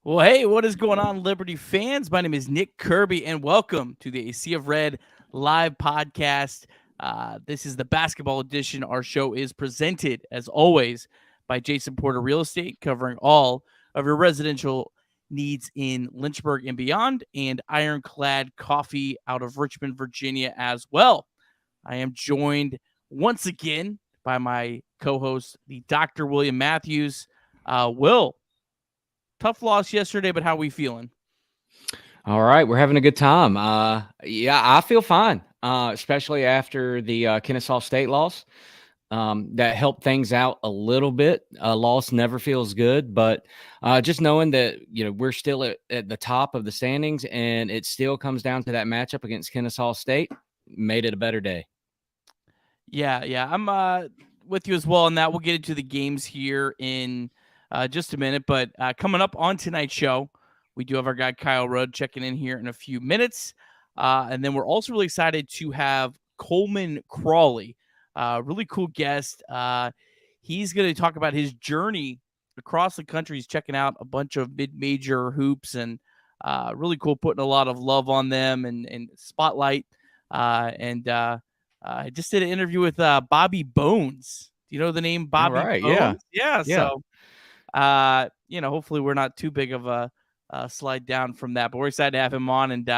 Well, hey, what is going on, Liberty fans? My name is Nick Kirby, and welcome to the A Sea of Red live podcast. This is the basketball edition. Our show is presented, as always, by Jason Porter Real Estate, covering all of your residential needs in Lynchburg and beyond, and Ironclad Coffee out of Richmond, Virginia, as well. I am joined once again by my co-host, the Dr. William Matthews. Will, tough loss yesterday, but how are we feeling? All right, we're having a good time. Yeah, I feel fine, especially after the Kennesaw State loss. That helped things out a little bit. A loss never feels good, but just knowing that we're still at the top of the standings, and it still comes down to that matchup against Kennesaw State, made it a better day. Yeah, I'm with you as well on that. We'll get into the games here in just a minute, but coming up on tonight's show, we do have our guy Kyle Rudd checking in here in a few minutes, and then we're also really excited to have Coleman Crawley, really cool guest. He's going to talk about his journey across the country. He's checking out a bunch of mid-major hoops and really cool, putting a lot of love on them and spotlight. I just did an interview with Bobby Bones. Do you know the name Bobby Right, Bones? yeah. So, hopefully we're not too big of a slide down from that, but we're excited to have him on. And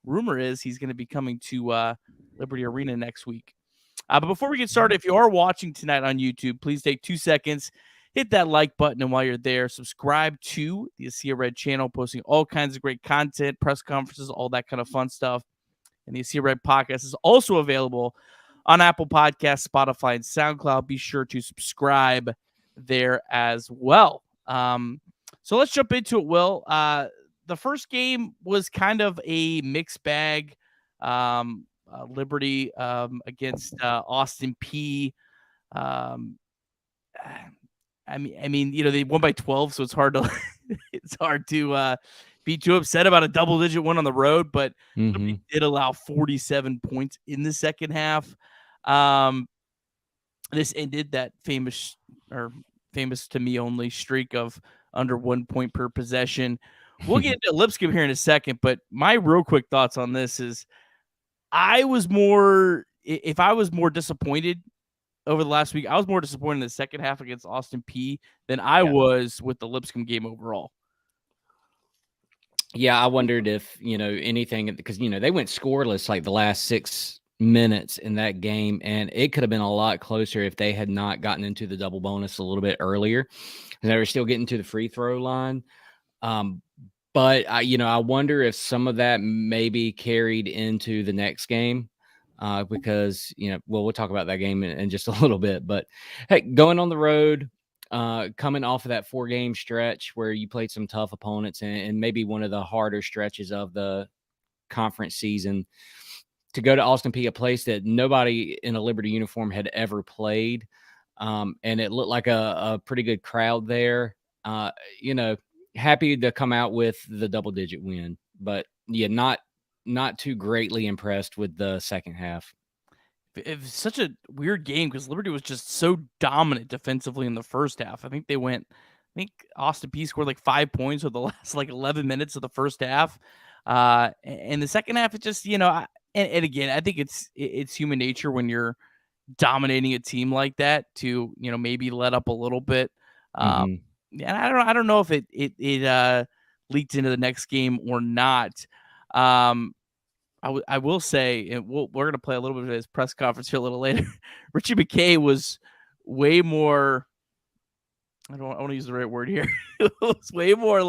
rumor is he's going to be coming to Liberty Arena next week. But before we get started, if you are watching tonight on YouTube, please take 2 seconds, hit that like button, and while you're there, subscribe to the ASIA Red channel, posting all kinds of great content, press conferences, all that kind of fun stuff. And the ASIA Red podcast is also available on Apple Podcasts, Spotify, and SoundCloud. Be sure to subscribe there as well. So let's jump into it, Will. The first game was kind of a mixed bag. Liberty against Austin Peay. I mean, they won by 12, so it's hard to be too upset about a double-digit win on the road, but Liberty did allow 47 points in the second half. This ended that famous to me only streak of under 1 point per possession. We'll get into Lipscomb here in a second, but my real quick thoughts on this is if I was more disappointed over the last week, I was more disappointed in the second half against Austin Peay than I was with the Lipscomb game overall. Yeah, I wondered if, anything, because, they went scoreless like the last 6 minutes in that game, and it could have been a lot closer if they had not gotten into the double bonus a little bit earlier. They were still getting to the free throw line. But I wonder if some of that maybe carried into the next game because, we'll talk about that game in just a little bit. But hey, going on the road, coming off of that 4-game stretch where you played some tough opponents and maybe one of the harder stretches of the conference season, to go to Austin Peay, a place that nobody in a Liberty uniform had ever played. And it looked like a pretty good crowd there. Happy to come out with the double-digit win, but yeah, not too greatly impressed with the second half. It was such a weird game because Liberty was just so dominant defensively in the first half. I think Austin Peay scored like 5 points with the last 11 minutes of the first half. And the second half, it just, and again, I think it's human nature when you're dominating a team like that to, maybe let up a little bit. And I don't know if it leaked into the next game or not. I will say, and we're going to play a little bit of his press conference here a little later. Ritchie McKay was way more. I want to use the right word here. It was way more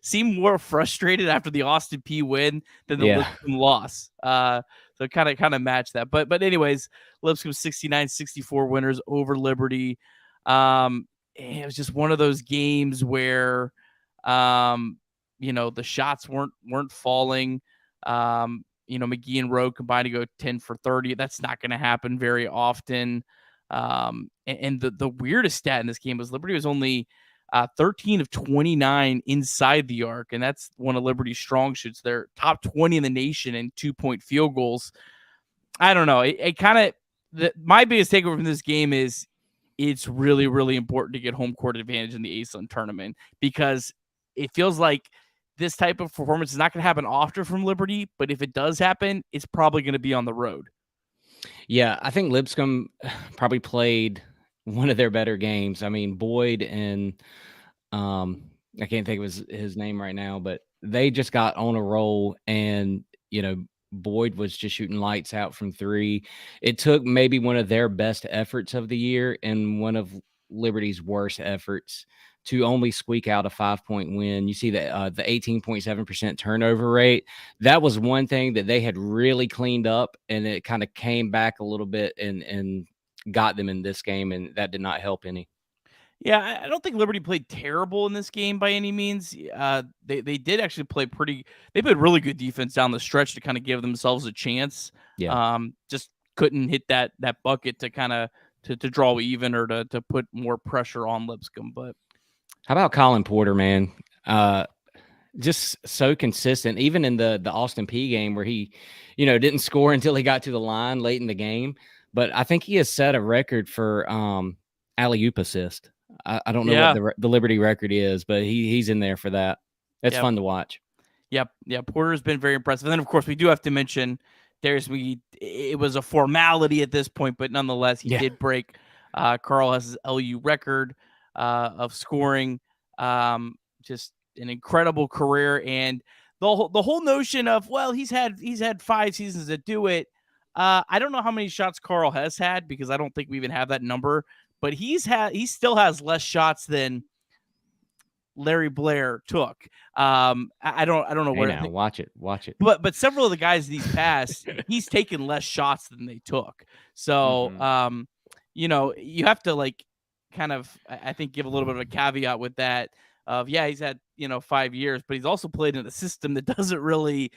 seemed more frustrated after the Austin Peay win than the Lipscomb loss. So kind of matched that. But anyways, Lipscomb 69-64 winners over Liberty. It was just one of those games where, the shots weren't falling. McGee and Rowe combined to go 10 for 30. That's not going to happen very often. And the weirdest stat in this game was Liberty was only 13 of 29 inside the arc, and that's one of Liberty's strong shoots. They're top 20 in the nation in 2-point field goals. I don't know. My biggest takeaway from this game is it's really, really important to get home court advantage in the ASUN tournament because it feels like this type of performance is not going to happen often from Liberty, but if it does happen, it's probably going to be on the road. Yeah, I think Lipscomb probably played one of their better games. I mean, Boyd and I can't think of his name right now, but they just got on a roll, and Boyd was just shooting lights out from three. It took maybe one of their best efforts of the year and one of Liberty's worst efforts to only squeak out a 5-point win. You see that the 18.7% turnover rate, that was one thing that they had really cleaned up, and it kind of came back a little bit and got them in this game, and that did not help any. Yeah, I don't think Liberty played terrible in this game by any means. They did actually play they played really good defense down the stretch to kind of give themselves a chance. Yeah. Just couldn't hit that bucket to kind of to draw even or to put more pressure on Lipscomb. But how about Colin Porter, man? Just so consistent, even in the Austin Peay game where he, didn't score until he got to the line late in the game. But I think he has set a record for alley-oop assist. I don't know what the Liberty record is, but he's in there for that. It's fun to watch. Yep. Yeah. Porter's been very impressive. And then, of course, we do have to mention Darius McGee. It was a formality at this point, but nonetheless, he did break Carl Hess's LU record of scoring. Just an incredible career. And the whole notion of, well, he's had 5 seasons to do it. I don't know how many shots Carl Hess had, because I don't think we even have that number. But he still has less shots than Larry Blair took. I don't know where. Now, watch it. But several of the guys these past, he's taken less shots than they took. So you have to kind of, I think, give a little bit of a caveat with that. He's had 5 years, but he's also played in a system that doesn't really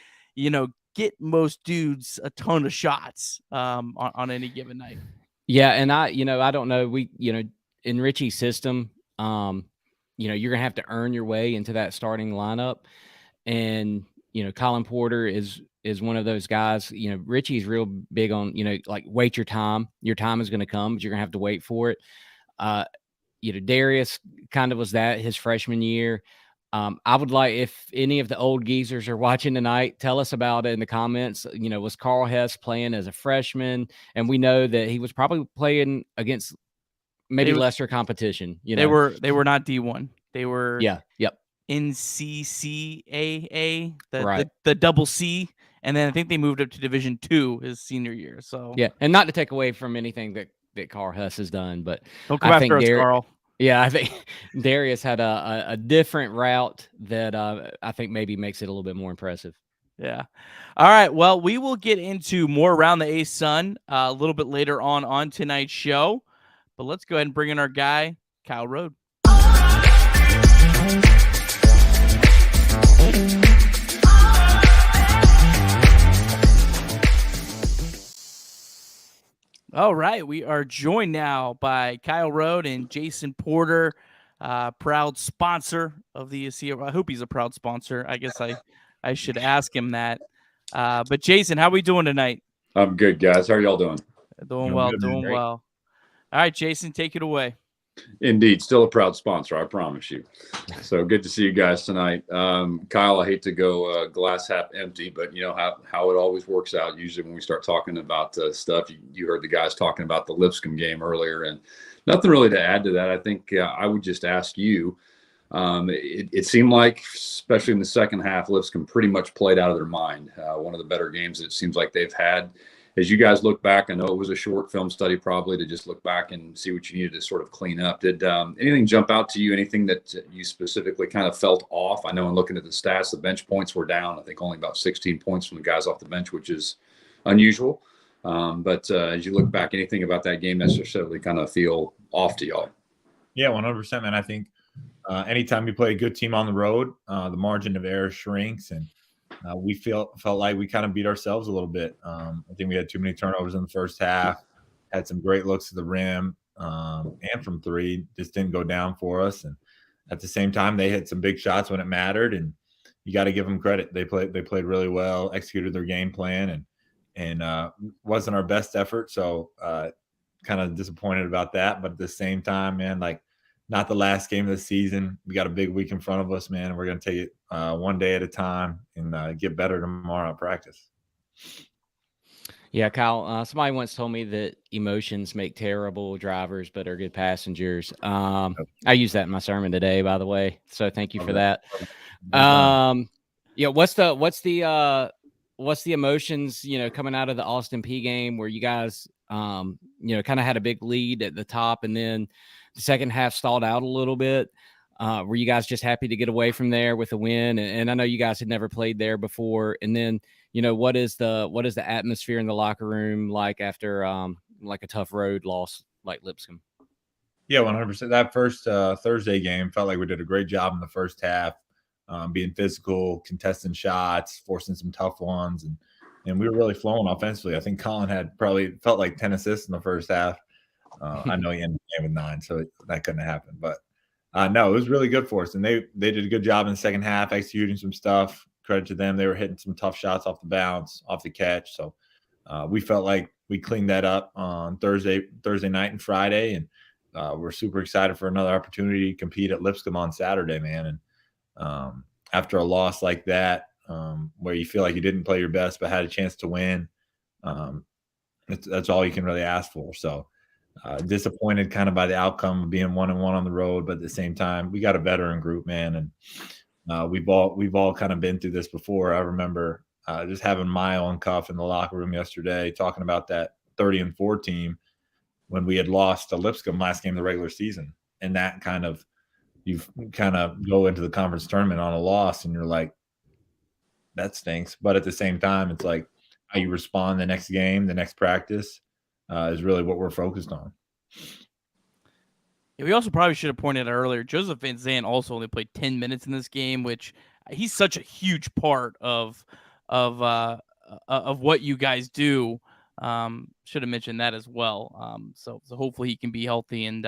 get most dudes a ton of shots on any given night. Yeah, and I don't know. We, in Ritchie's system, you're gonna have to earn your way into that starting lineup, and Colin Porter is one of those guys. Ritchie's real big on wait your time. Your time is gonna come, but you're gonna have to wait for it. Darius kind of was that his freshman year. I would like, if any of the old geezers are watching tonight, tell us about it in the comments. Was Carl Hess playing as a freshman? And we know that he was probably playing against maybe lesser competition. They were not D1. They were NCCAA, the double C, and then I think they moved up to Division II his senior year. So and not to take away from anything that Carl Hess has done, but don't come after us, Carl. Yeah, I think Darius had a different route that I think maybe makes it a little bit more impressive. Yeah. All right. Well, we will get into more around the ASUN a little bit later on tonight's show. But let's go ahead and bring in our guy, Kyle Rode. All right, we are joined now by Kyle Rode and Jason Porter, proud sponsor of the ASOR. I hope he's a proud sponsor. I guess I should ask him that. But Jason, how are we doing tonight? I'm good, guys. How are y'all doing? Doing well. All right, Jason, take it away. Indeed, still a proud sponsor, I promise you. So good to see you guys tonight. Kyle, I hate to go glass half empty, but you know how it always works out. Usually when we start talking about stuff, you heard the guys talking about the Lipscomb game earlier, and nothing really to add to that. I think I would just ask you, it seemed like, especially in the second half, Lipscomb pretty much played out of their mind. One of the better games it seems like they've had. As you guys look back, I know it was a short film study probably to just look back and see what you needed to sort of clean up. Did anything jump out to you? Anything that you specifically kind of felt off? I know in looking at the stats, the bench points were down. I think only about 16 points from the guys off the bench, which is unusual. But as you look back, anything about that game necessarily kind of feel off to y'all? Yeah, 100%, man. I think anytime you play a good team on the road, the margin of error shrinks, and we felt like we kind of beat ourselves a little bit. I think we had too many turnovers in the first half, had some great looks at the rim, and from three, just didn't go down for us. And at the same time, they hit some big shots when it mattered, and you got to give them credit. They played really well, executed their game plan, and wasn't our best effort. So kind of disappointed about that. But at the same time, man, like not the last game of the season. We got a big week in front of us, man. And we're going to take it one day at a time and get better tomorrow at practice. Yeah, Kyle, somebody once told me that emotions make terrible drivers, but are good passengers. I used that in my sermon today, by the way. So thank you for that. Yeah, what's the emotions, coming out of the Austin Peay game where you guys, kind of had a big lead at the top and then the second half stalled out a little bit? Were you guys just happy to get away from there with a win? And I know you guys had never played there before. And then, what is the atmosphere in the locker room like after like a tough road loss like Lipscomb? Yeah, 100%. That first Thursday game felt like we did a great job in the first half, being physical, contesting shots, forcing some tough ones, and we were really flowing offensively. I think Colin had probably felt like 10 assists in the first half. I know he ended the game with 9, so that couldn't happen. But no, it was really good for us, and they did a good job in the second half executing some stuff. Credit to them. They were hitting some tough shots off the bounce, off the catch. So we felt like we cleaned that up on Thursday night and Friday, and we're super excited for another opportunity to compete at Lipscomb on Saturday, man. And after a loss like that, where you feel like you didn't play your best but had a chance to win, that's all you can really ask for. So disappointed kind of by the outcome of being 1-1 on the road, but at the same time, we got a veteran group, man, and we've all kind of been through this before. I remember just having Mile and Cuff in the locker room yesterday talking about that 30-4 team when we had lost to Lipscomb last game of the regular season, and that you kind of go into the conference tournament on a loss, and you're like, that stinks. But at the same time, it's like how you respond the next game, the next practice is really what we're focused on. Yeah, we also probably should have pointed out earlier, Joseph Van Zandt also only played 10 minutes in this game, which he's such a huge part of what you guys do. Should have mentioned that as well. So hopefully he can be healthy and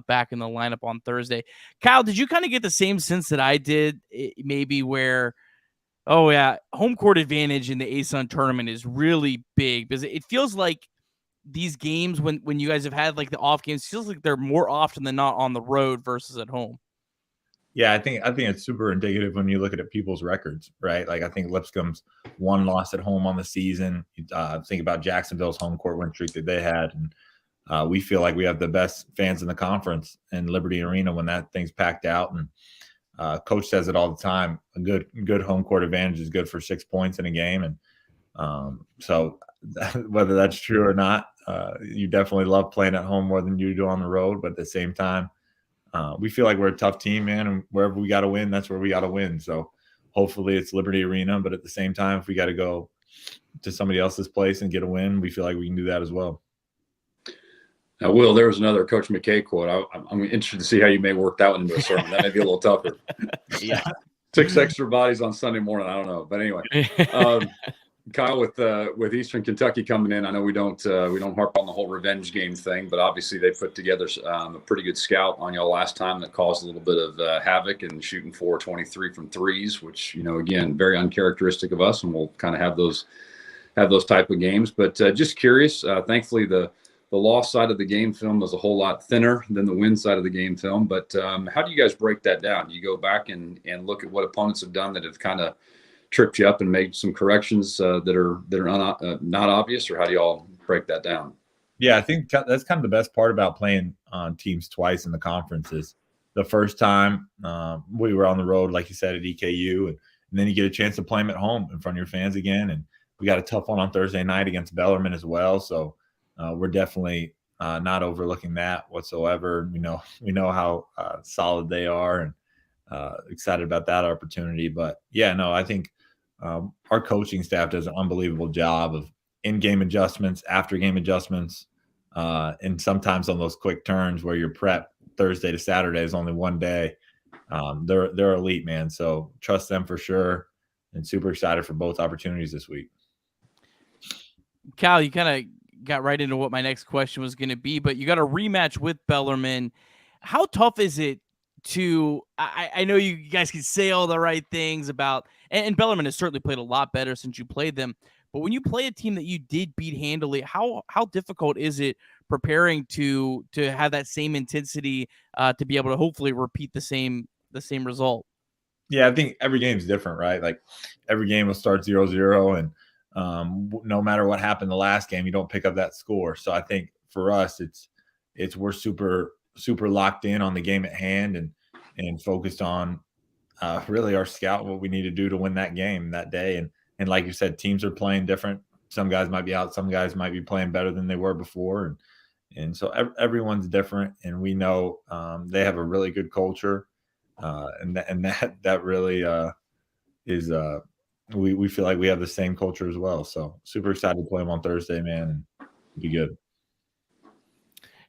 back in the lineup on Thursday. Kyle, did you kind of get the same sense that I did, maybe where, home court advantage in the ASUN tournament is really big, because it feels like these games when you guys have had like the off games, feels like they're more often than not on the road versus at home. Yeah, I think it's super indicative when you look at people's records, right? Like I think Lipscomb's 1 loss at home on the season. Think about Jacksonville's home court win streak that they had, and we feel like we have the best fans in the conference in Liberty Arena when that thing's packed out. And coach says it all the time: a good home court advantage is good for 6 points in a game. And so whether that's true or not, you definitely love playing at home more than you do on the road. But at the same time, we feel like we're a tough team, man, and wherever we got to win, that's where we got to win. So hopefully it's Liberty Arena, but at the same time, if we got to go to somebody else's place and get a win, we feel like we can do that as well. Now, Will, there was another Coach McKay quote. I'm interested to see how you may work that one into a sermon. That may be a little tougher. Yeah. 6 extra bodies on Sunday morning. I don't know. But anyway, Kyle, with Eastern Kentucky coming in, I know we don't harp on the whole revenge game thing, but obviously they put together a pretty good scout on y'all last time that caused a little bit of havoc and shooting 4-23 from threes, which, again, very uncharacteristic of us, and we'll kind of have those type of games. But just curious, thankfully the loss side of the game film was a whole lot thinner than the win side of the game film. But how do you guys break that down? Do you go back and look at what opponents have done that have kind of tripped you up and made some corrections that are not obvious, or how do y'all break that down? Yeah, I think that's kind of the best part about playing on teams twice in the conference is the first time we were on the road, like you said, at EKU, and then you get a chance to play them at home in front of your fans again. And we got a tough one on Thursday night against Bellarmine as well. So we're definitely not overlooking that whatsoever. We know how solid they are, and excited about that opportunity. But yeah, no, I think our coaching staff does an unbelievable job of in-game adjustments, after-game adjustments, and sometimes on those quick turns where your prep Thursday to Saturday is only one day. They're elite, man. So trust them for sure, and super excited for both opportunities this week. Cal, you kind of got right into what my next question was going to be, but you got a rematch with Bellarmine. How tough is it to, I know you guys can say all the right things about, and Bellarmine has certainly played a lot better since you played them, but when you play a team that you did beat handily, how difficult is it preparing to have that same intensity to be able to hopefully repeat the same result? Yeah, I think every game's different, right? Like every game will start 0-0, and no matter what happened the last game, you don't pick up that score. So I think for us, we're super locked in on the game at hand and focused on really our scout, what we need to do to win that game that day. And like you said, teams are playing different. Some guys might be out, some guys might be playing better than they were before, and so everyone's different. And we know they have a really good culture, and that really is we feel like we have the same culture as well. So super excited to play them on Thursday, man. It'll be good.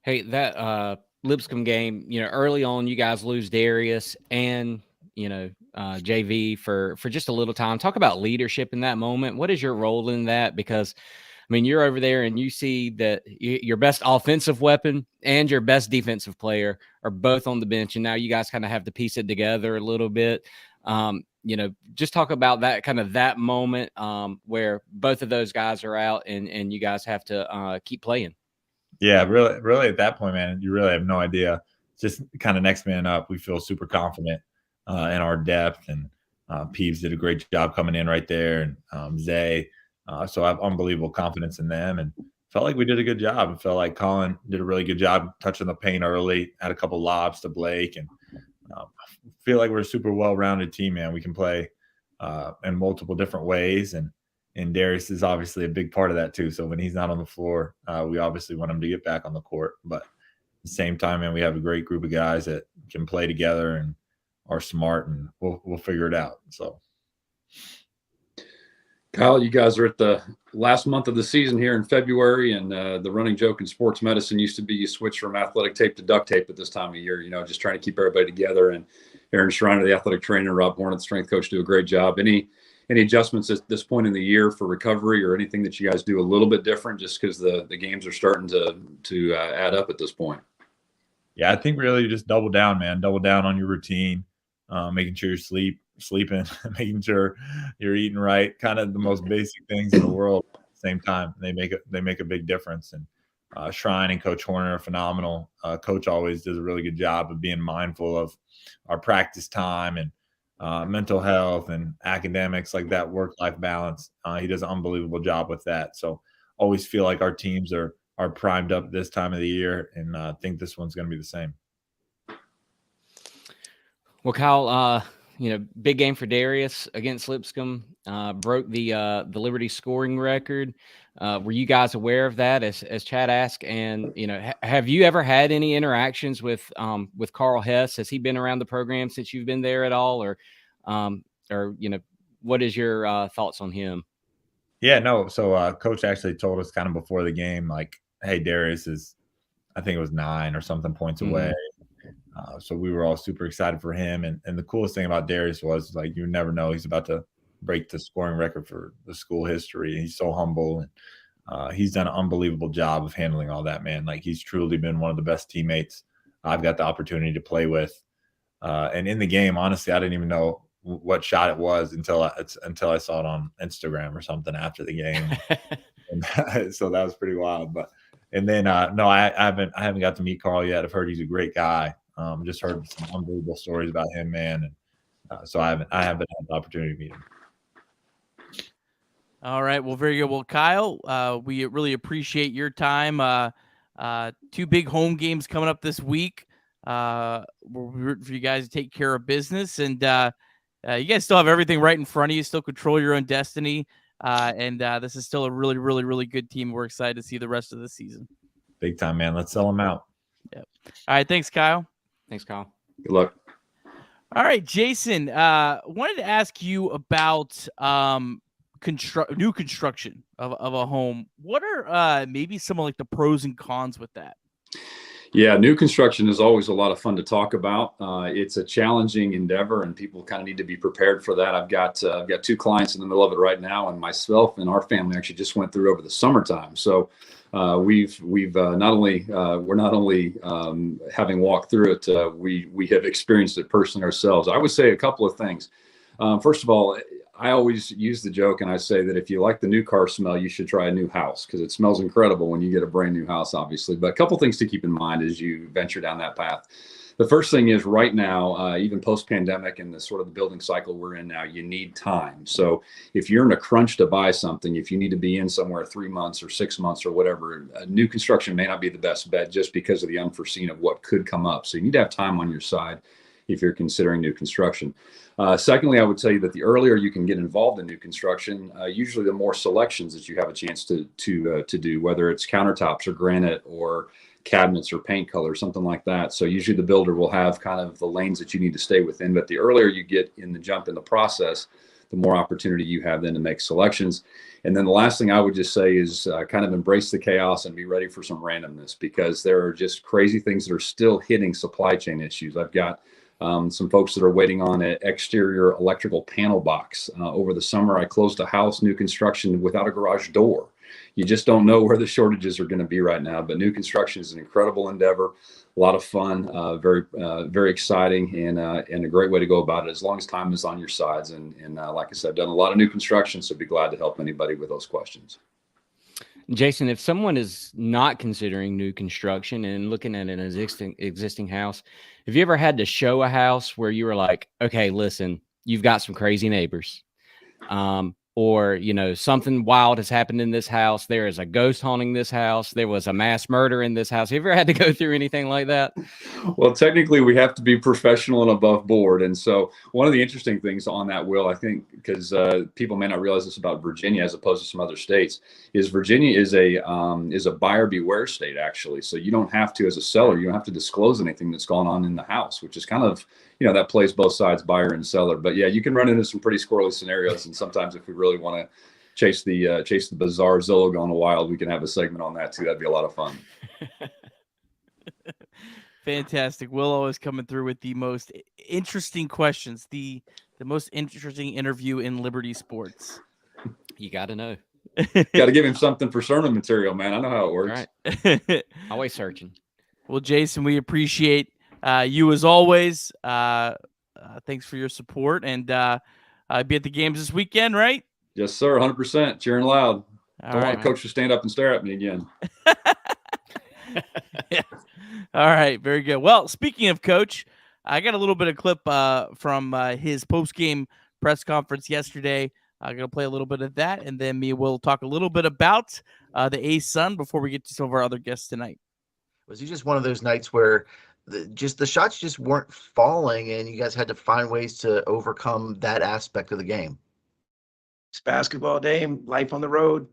Hey, that Lipscomb game, early on, you guys lose Darius and JV for just a little time. Talk about leadership in that moment. What is your role in that? Because I mean, you're over there and you see that your best offensive weapon and your best defensive player are both on the bench, and now you guys kind of have to piece it together a little bit. Just talk about that moment where both of those guys are out and you guys have to keep playing. Yeah, really at that point, man, you really have no idea. Just kind of next man up. We feel super confident in our depth, and Peeves did a great job coming in right there, and Zay. So I have unbelievable confidence in them, and felt like we did a good job. It felt like Colin did a really good job touching the paint early, had a couple lobs to Blake, and feel like we're a super well-rounded team, man. We can play in multiple different ways, and Darius is obviously a big part of that too. So when he's not on the floor, we obviously want him to get back on the court. But at the same time, man, we have a great group of guys that can play together and are smart, and we'll figure it out. So, Kyle, you guys are at the last month of the season here in February, and the running joke in sports medicine used to be you switch from athletic tape to duct tape at this time of year, just trying to keep everybody together. And Aaron Schreiner, the athletic trainer, Rob Horn, the strength coach, do a great job. Any adjustments at this point in the year for recovery, or anything that you guys do a little bit different just because the games are starting to add up at this point? Yeah, I think really you just double down, man. Double down on your routine, making sure you're sleeping, making sure you're eating right, kind of the most basic things in the world. At the same time, they make a big difference. And Shrine and Coach Horner are phenomenal. Coach always does a really good job of being mindful of our practice time and mental health and academics, like that work-life balance. He does an unbelievable job with that. So always feel like our teams are primed up this time of the year, and I think this one's going to be the same. Well, Kyle, big game for Darius against Lipscomb. Broke the Liberty scoring record. Were you guys aware of that, as Chad asked? And have you ever had any interactions with Carl Hess? Has he been around the program since you've been there at all, or what is your thoughts on him? Yeah, no. So Coach actually told us kind of before the game, like, hey, Darius is, I think it was 9 or something points away. So we were all super excited for him. And the coolest thing about Darius was, like, you never know, he's about to break the scoring record for the school history. He's so humble, and he's done an unbelievable job of handling all that, man. Like, he's truly been one of the best teammates I've got the opportunity to play with. And in the game, honestly, I didn't even know what shot it was until I saw it on Instagram or something after the game. And so that was pretty wild. And then no, I haven't got to meet Carl yet. I've heard he's a great guy. Just heard some unbelievable stories about him, man. And so I haven't had the opportunity to meet him. All right. Well, very good. Well, Kyle, we really appreciate your time. 2 big home games coming up this week. We're rooting for you guys to take care of business, and you guys still have everything right in front of you. Still control your own destiny. And this is still a really, really, really good team. We're excited to see the rest of the season. Big time, man. Let's sell them out. Yep. All right. Thanks, Kyle. Thanks, Kyle. Good luck. All right, Jason, wanted to ask you about new construction of a home. What are maybe some of like the pros and cons with that? Yeah, new construction is always a lot of fun to talk about. It's a challenging endeavor, and people kind of need to be prepared for that. I've got 2 clients in the middle of it right now, and myself and our family actually just went through over the summertime. So we've not only having walked through it, we have experienced it personally ourselves. I would say a couple of things. First of all, I always use the joke, and I say that if you like the new car smell, you should try a new house, because it smells incredible when you get a brand new house, obviously. But a couple things to keep in mind as you venture down that path. The first thing is, right now, even post-pandemic and the sort of the building cycle we're in now, you need time. So if you're in a crunch to buy something, if you need to be in somewhere 3 months or 6 months or whatever, new construction may not be the best bet, just because of the unforeseen of what could come up. So you need to have time on your side if you're considering new construction. Secondly, I would tell you that the earlier you can get involved in new construction, usually the more selections that you have a chance to do, whether it's countertops or granite or cabinets or paint color, something like that. So usually the builder will have kind of the lanes that you need to stay within. But the earlier you get in the jump in the process, the more opportunity you have then to make selections. And then the last thing I would just say is kind of embrace the chaos and be ready for some randomness, because there are just crazy things that are still hitting supply chain issues. I've got some folks that are waiting on an exterior electrical panel box. Over the summer, I closed a house, new construction, without a garage door. You just don't know where the shortages are going to be right now. But new construction is an incredible endeavor, a lot of fun, very exciting, and a great way to go about it, as long as time is on your sides. And like I said, I've done a lot of new construction, so be glad to help anybody with those questions. Jason, if someone is not considering new construction and looking at an existing house, have you ever had to show a house where you were like, okay, listen, you've got some crazy neighbors, or, you know, something wild has happened in this house. There is a ghost haunting this house. There was a mass murder in this house. Have you ever had to go through anything like that? Well, technically, we have to be professional and above board. And so one of the interesting things on that, Will, I think, because people may not realize this about Virginia as opposed to some other states, is Virginia is a buyer beware state, actually. So you don't have to, as a seller, you don't have to disclose anything that's gone on in the house, which is kind of, you know, that plays both sides, buyer and seller. But yeah, you can run into some pretty squirrely scenarios. And sometimes if we really want to chase the bizarre Zillow gone wild, we can have a segment on that too. That'd be a lot of fun. Fantastic. Will always coming through with the most interesting questions, the most interesting interview in Liberty sports. You got to know. Got to give him something for sermon material, man. I know how it works. Right. Always searching. Well, Jason, we appreciate you as always. Thanks for your support, and be at the games this weekend, right? Yes, sir. 100%. Cheering loud. Don't right, want coach to stand up and stare at me again. Yeah. All right. Very good. Well, speaking of coach, I got a little bit of clip from his post-game press conference yesterday. I'm going to play a little bit of that, and then we'll talk a little bit about the ASUN before we get to some of our other guests tonight. Was it just one of those nights where the shots just weren't falling, and you guys had to find ways to overcome that aspect of the game? It's basketball day, life on the road.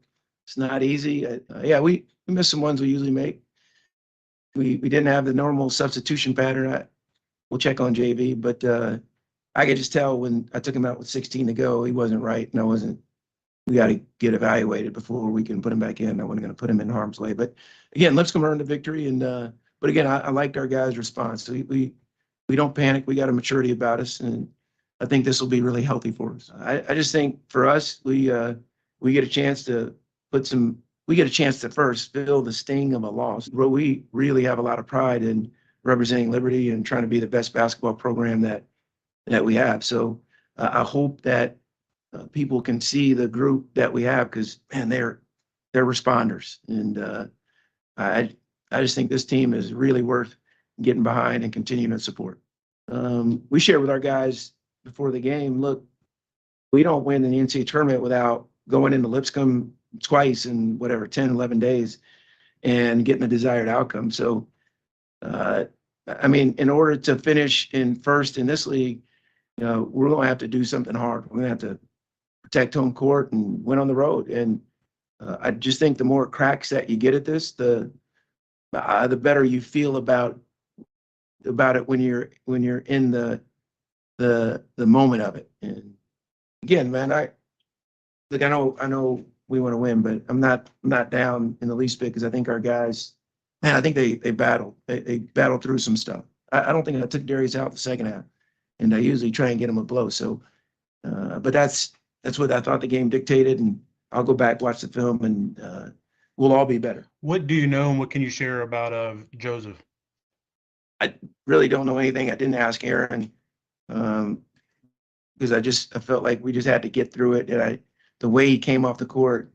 It's not easy. Yeah, we missed some ones we usually make. We didn't have the normal substitution pattern. We'll check on JV, but I could just tell when I took him out with 16 to go, he wasn't right, and we got to get evaluated before we can put him back in. I wasn't going to put him in harm's way. But again, Lipscomb earned a victory, and but again, I liked our guys' response. So we don't panic. We got a maturity about us, and I think this will be really healthy for us. I just think for us, we get a chance to first feel the sting of a loss. But we really have a lot of pride in representing Liberty and trying to be the best basketball program that we have. So I hope that people can see the group that we have, because man, they're responders, and I just think this team is really worth getting behind and continuing to support. We shared with our guys before the game, look, we don't win in the NCAA tournament without going into Lipscomb twice in 10, 11 days and getting the desired outcome. So, I mean, in order to finish in first in this league, we're going to have to do something hard. We're going to have to protect home court and win on the road. And I just think the more cracks that you get at this, the better you feel about it when you're in the moment of it. And again, man, I know we want to win, but I'm not down in the least bit, because I think our guys, man, I think they battled. They battled through some stuff. I don't think I took Darius out the second half, and I usually try and get him a blow. So, but that's what I thought the game dictated, and I'll go back, watch the film, and we'll all be better. What do you know, and what can you share about Joseph? I really don't know anything. I didn't ask Aaron. because I felt like we just had to get through it. And the way he came off the court,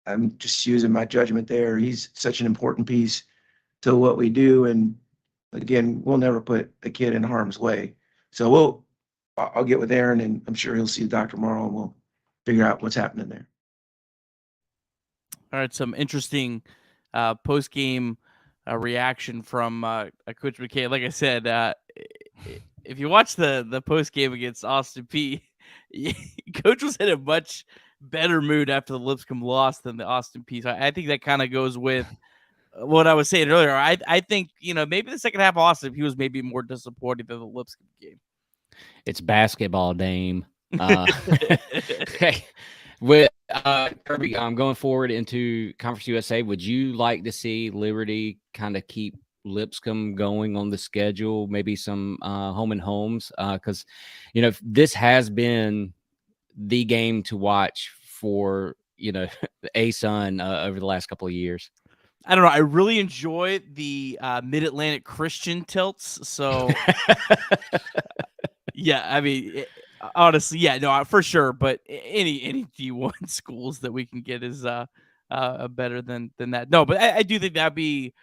I'm just using my judgment there. He's such an important piece to what we do. And again, we'll never put a kid in harm's way. So I'll get with Aaron, and I'm sure he'll see the doctor tomorrow, and we'll figure out what's happening there. All right, some interesting post-game reaction from Coach McKay. Like I said, if you watch the post-game against Austin Peay, Coach was in a much better mood after the Lipscomb loss than the Austin Peay. So I think that kind of goes with what I was saying earlier. I think, maybe the second half of Austin Peay was maybe more disappointing than the Lipscomb game. It's basketball, Dame. Okay. With Kirby, going forward into Conference USA, would you like to see Liberty kind of keep Lipscomb going on the schedule, maybe some home and homes? Because, this has been the game to watch for, ASUN over the last couple of years. I don't know. I really enjoy the Mid-Atlantic Christian tilts. So, yeah, I mean, honestly, yeah, no, for sure. But any D1 schools that we can get is better than that. No, but I do think it'd be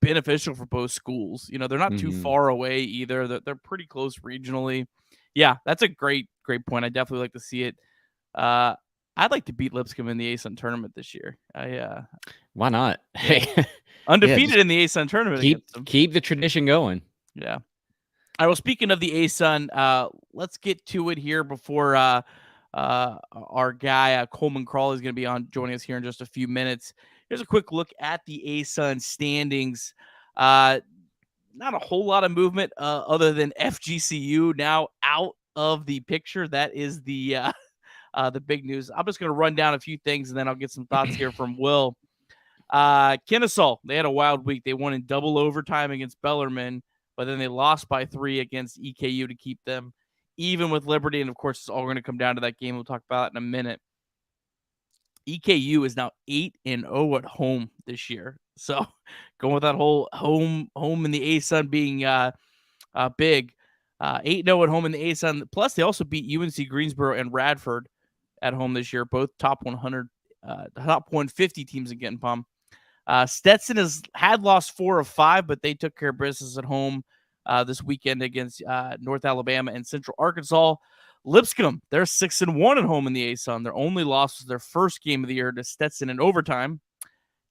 beneficial for both schools. They're not too far away either. They're pretty close regionally. Yeah, that's a great point. I definitely like to see it. I'd like to beat Lipscomb in the ASUN tournament this year. Why not? Hey, undefeated in the ASUN tournament. Keep the tradition going. Yeah. All right. Well, speaking of the ASUN, let's get to it here before our guy Coleman Crawley is going to be on joining us here in just a few minutes. Here's a quick look at the ASUN standings. Not a whole lot of movement other than FGCU now out of the picture. That is the big news. I'm just going to run down a few things, and then I'll get some thoughts here from Will. Kennesaw, they had a wild week. They won in double overtime against Bellarmine, but then they lost by 3 against EKU to keep them even with Liberty. And, of course, it's all going to come down to that game. We'll talk about it in a minute. EKU is now 8-0 at home this year. So going with that whole home in the ASUN being big. 8-0 at home in the ASUN. Plus, they also beat UNC Greensboro and Radford at home this year, both top 100, top 150 teams in Getting Palm. Stetson had lost 4 of 5, but they took care of business at home this weekend against North Alabama and Central Arkansas. Lipscomb, they're 6-1 at home in the ASUN. Their only loss was their first game of the year to Stetson in overtime.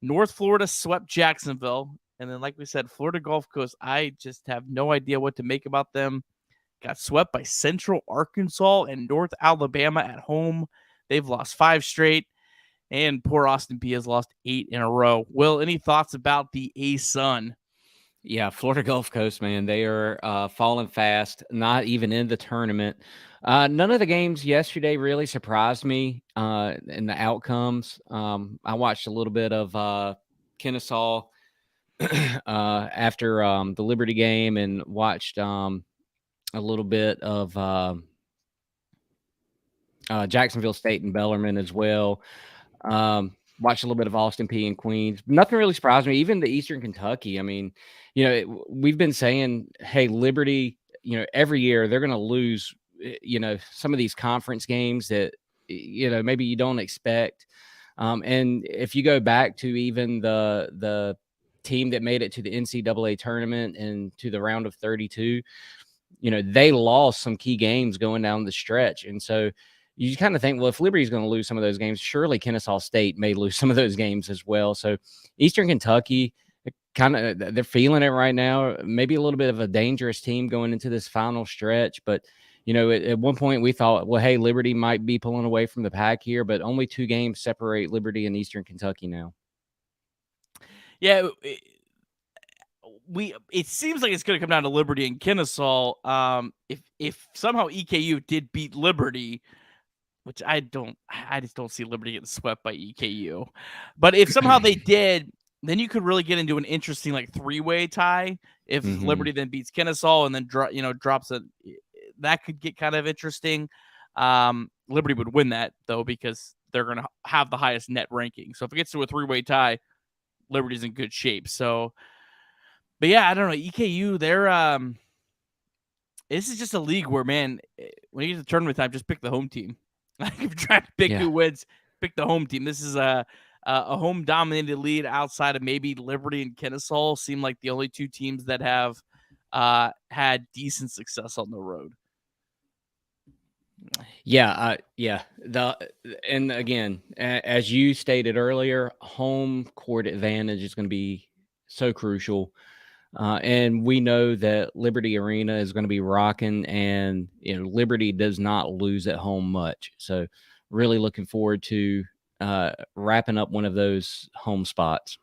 North Florida swept Jacksonville. And then, like we said, Florida Gulf Coast, I just have no idea what to make about them. Got swept by Central Arkansas and North Alabama at home. They've lost 5 straight. And poor Austin Peay has lost 8 in a row. Will, any thoughts about the ASUN? Yeah, Florida Gulf Coast, man, they are falling fast, not even in the tournament. None of the games yesterday really surprised me in the outcomes. I watched a little bit of Kennesaw after the Liberty game and watched a little bit of Jacksonville State and Bellarmine as well. Watched a little bit of Austin Peay and Queens. Nothing really surprised me. Even the Eastern Kentucky. I mean, we've been saying, hey, Liberty, every year they're going to lose, some of these conference games that, maybe you don't expect. And if you go back to even the team that made it to the NCAA tournament and to the round of 32, they lost some key games going down the stretch. And so you kind of think, well, if Liberty's going to lose some of those games, surely Kennesaw State may lose some of those games as well. So Eastern Kentucky, they're feeling it right now. Maybe a little bit of a dangerous team going into this final stretch. But, at one point we thought, well, hey, Liberty might be pulling away from the pack here, but only 2 games separate Liberty and Eastern Kentucky now. Yeah, it seems like it's going to come down to Liberty and Kennesaw. If somehow EKU did beat Liberty, which I just don't see Liberty getting swept by EKU. But if somehow they did, then you could really get into an interesting 3-way tie. If Liberty then beats Kennesaw and then drops it, that could get kind of interesting. Liberty would win that though because they're going to have the highest net ranking. So if it gets to a 3-way tie, Liberty's in good shape. So, but yeah, I don't know. EKU, they're this is just a league where, man, when you get to tournament time, just pick the home team. Like if you're trying to pick who wins, pick the home team. This is a home dominated lead outside of maybe Liberty and Kennesaw. Seem like the only two teams that have had decent success on the road. Yeah. And again, as you stated earlier, home court advantage is going to be so crucial. And we know that Liberty Arena is going to be rocking, and Liberty does not lose at home much. So really looking forward to wrapping up one of those home spots.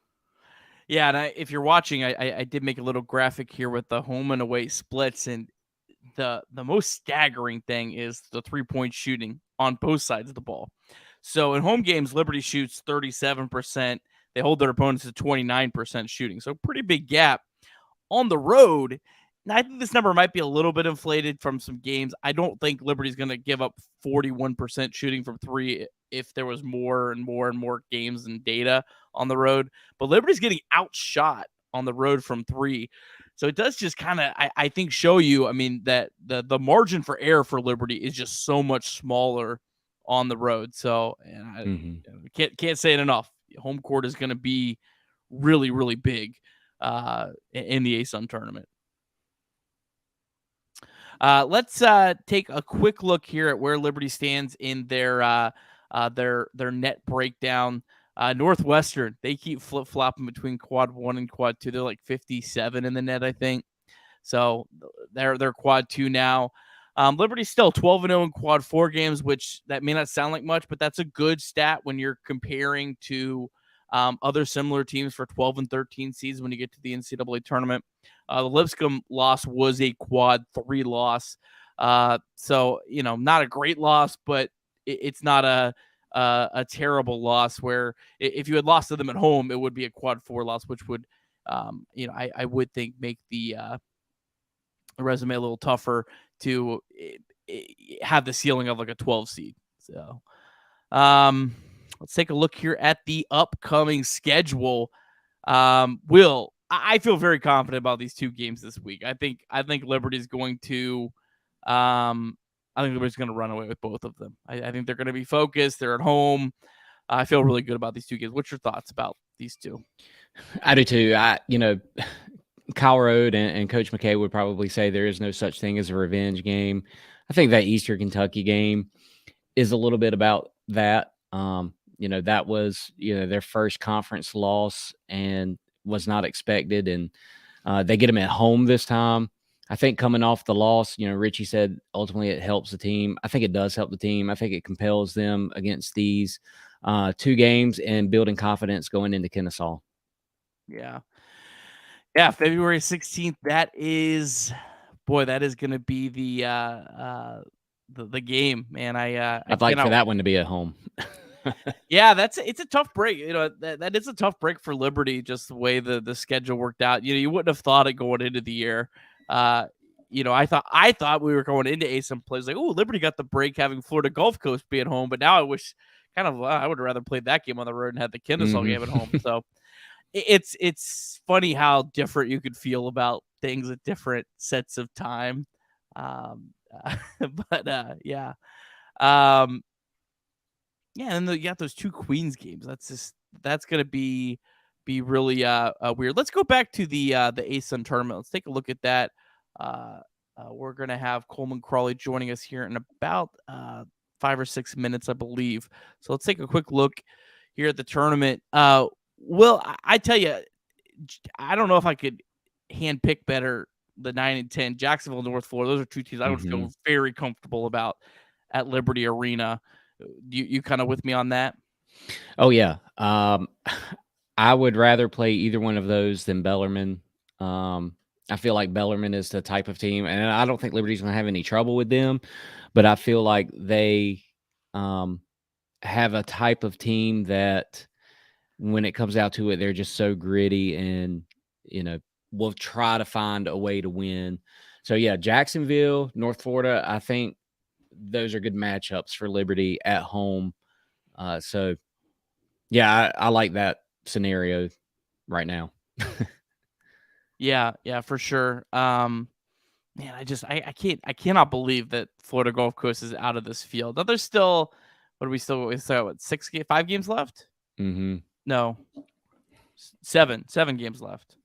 Yeah, and if you're watching, I did make a little graphic here with the home and away splits, and the most staggering thing is the 3-point shooting on both sides of the ball. So in home games, Liberty shoots 37%. They hold their opponents to 29% shooting. So pretty big gap. On the road, now I think this number might be a little bit inflated from some games. I don't think Liberty's going to give up 41% shooting from three if there was more and more and more games and data on the road. But Liberty's getting outshot on the road from three. So it does just kind of, I think, show you, I mean, that the margin for error for Liberty is just so much smaller on the road. So and I can't say it enough. Home court is going to be really, really big in the ASUN tournament. Let's take a quick look here at where Liberty stands in their net breakdown. Northwestern, they keep flip-flopping between quad 1 and quad 2. They're like 57 in the net, I think. So they're quad 2 now. Liberty's still 12-0 in quad 4 games, which that may not sound like much, but that's a good stat when you're comparing to other similar teams for 12 and 13 seeds when you get to the NCAA tournament. The Lipscomb loss was a quad 3 loss. So, not a great loss, but it's not a terrible loss where if you had lost to them at home, it would be a quad 4 loss, which would, I would think make the resume a little tougher to have the ceiling of like a 12 seed. So, let's take a look here at the upcoming schedule. Will, I feel very confident about these two games this week. I think Liberty's going to, Liberty's going to run away with both of them. I think they're going to be focused. They're at home. I feel really good about these two games. What's your thoughts about these two? I do too. Kyle Rode and Coach McKay would probably say there is no such thing as a revenge game. I think that Eastern Kentucky game is a little bit about that. That was, their first conference loss and was not expected. And they get them at home this time. I think coming off the loss, Ritchie said ultimately it helps the team. I think it does help the team. I think it compels them against these two games and building confidence going into Kennesaw. Yeah. Yeah, February 16th. That is going to be the game, man. I'd like for that one to be at home. Yeah, it's a tough break. That is a tough break for Liberty, just the way the schedule worked out. You wouldn't have thought it going into the year. I thought we were going into ASUN plays like, oh, Liberty got the break having Florida Gulf Coast be at home, but now I wish I would have rather played that game on the road and had the Kennesaw game at home. So it's funny how different you could feel about things at different sets of time. Yeah. Yeah, and then you got those two Queens games. That's gonna be really weird. Let's go back to the ASUN tournament. Let's take a look at that. We're gonna have Coleman Crawley joining us here in about 5 or 6 minutes, I believe. So let's take a quick look here at the tournament. Will, I tell you, I don't know if I could handpick better the 9 and 10. Jacksonville and North Florida, those are two teams I would feel very comfortable about at Liberty Arena. You kind of with me on that? Oh, yeah. I would rather play either one of those than Bellarmine. I feel like Bellarmine is the type of team, and I don't think Liberty's going to have any trouble with them, but I feel like they have a type of team that when it comes out to it, they're just so gritty and, will try to find a way to win. So, yeah, Jacksonville, North Florida, I think those are good matchups for Liberty at home. So, yeah, I like that scenario right now. Yeah, for sure. man, I cannot believe that Florida Gulf Coast is out of this field. Now there's still, we still what, 5 games left? Mm-hmm. No, 7 games left.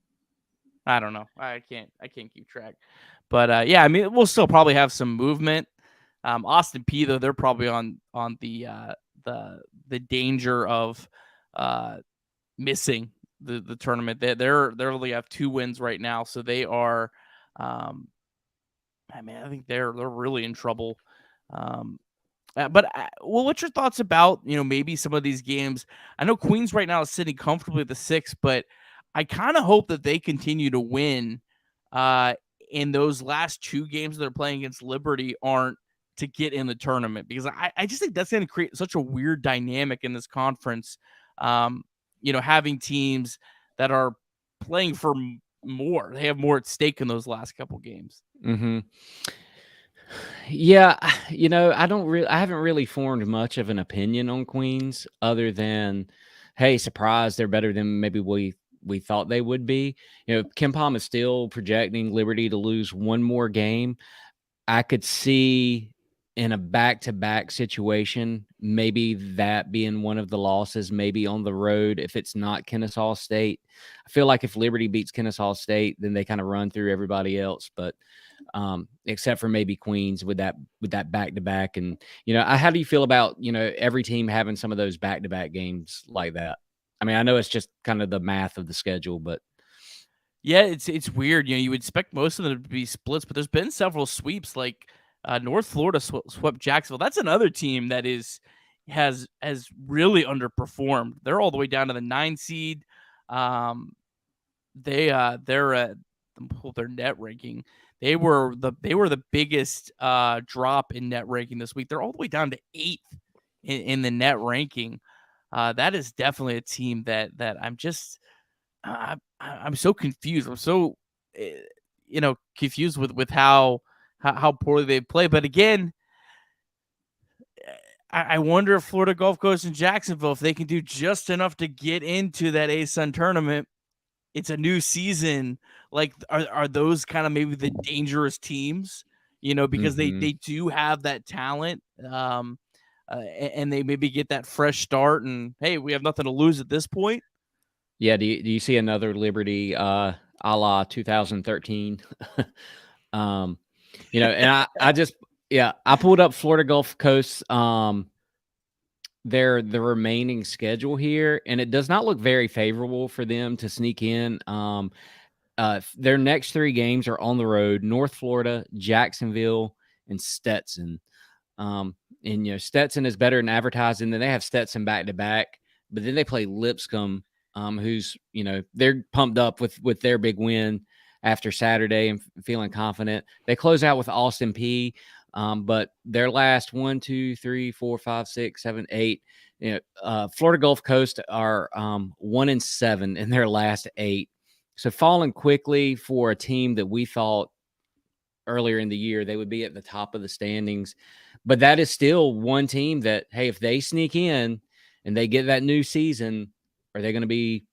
I don't know. I can't keep track. But yeah, I mean, we'll still probably have some movement. Austin Peay, though, they're probably on the danger of missing the tournament. They only have 2 wins right now, so they are. I mean, I think they're really in trouble. Well, what's your thoughts about maybe some of these games? I know Queens right now is sitting comfortably at the 6, but I kind of hope that they continue to win. In those last 2 games they're playing against Liberty aren't to get in the tournament, because I just think that's going to create such a weird dynamic in this conference. Having teams that are playing for more, they have more at stake in those last couple games. Mm-hmm. Yeah, I haven't really formed much of an opinion on Queens other than, hey, surprise, they're better than maybe we thought they would be. Ken Palm is still projecting Liberty to lose 1 more game. I could see in a back-to-back situation, maybe that being one of the losses, maybe on the road if it's not Kennesaw State. I feel like if Liberty beats Kennesaw State, then they kind of run through everybody else. But except for maybe Queens with that back-to-back. And, how do you feel about, every team having some of those back-to-back games like that? I mean, I know it's just kind of the math of the schedule, but yeah, it's weird. You would expect most of them to be splits, but there's been several sweeps. Like North Florida swept Jacksonville. That's another team that has really underperformed. They're all the way down to the 9 seed. They're at their net ranking. They were the biggest drop in net ranking this week. They're all the way down to 8th in the net ranking. That is definitely a team that I'm just I'm so confused. I'm so confused with how poorly they play. But again, I wonder if Florida Gulf Coast and Jacksonville, if they can do just enough to get into that ASUN tournament. It's a new season. Like, are those kind of maybe the dangerous teams? Because Mm-hmm. they do have that talent. And they maybe get that fresh start, and hey, we have nothing to lose at this point. Yeah, do you see another Liberty a la 2013? And I pulled up Florida Gulf Coast the remaining schedule here, and it does not look very favorable for them to sneak in. Their next 3 games are on the road: North Florida, Jacksonville, and Stetson. And Stetson is better than advertising. Then they have Stetson back to back, but then they play Lipscomb, who's they're pumped up with their big win after Saturday and feeling confident. They close out with Austin Peay, but their last 1, 2, 3, 4, 5, 6, 7, 8. Florida Gulf Coast are 1-7 in their last 8. So falling quickly for a team that we thought earlier in the year they would be at the top of the standings. But that is still one team that, hey, if they sneak in and they get that new season, are they going to be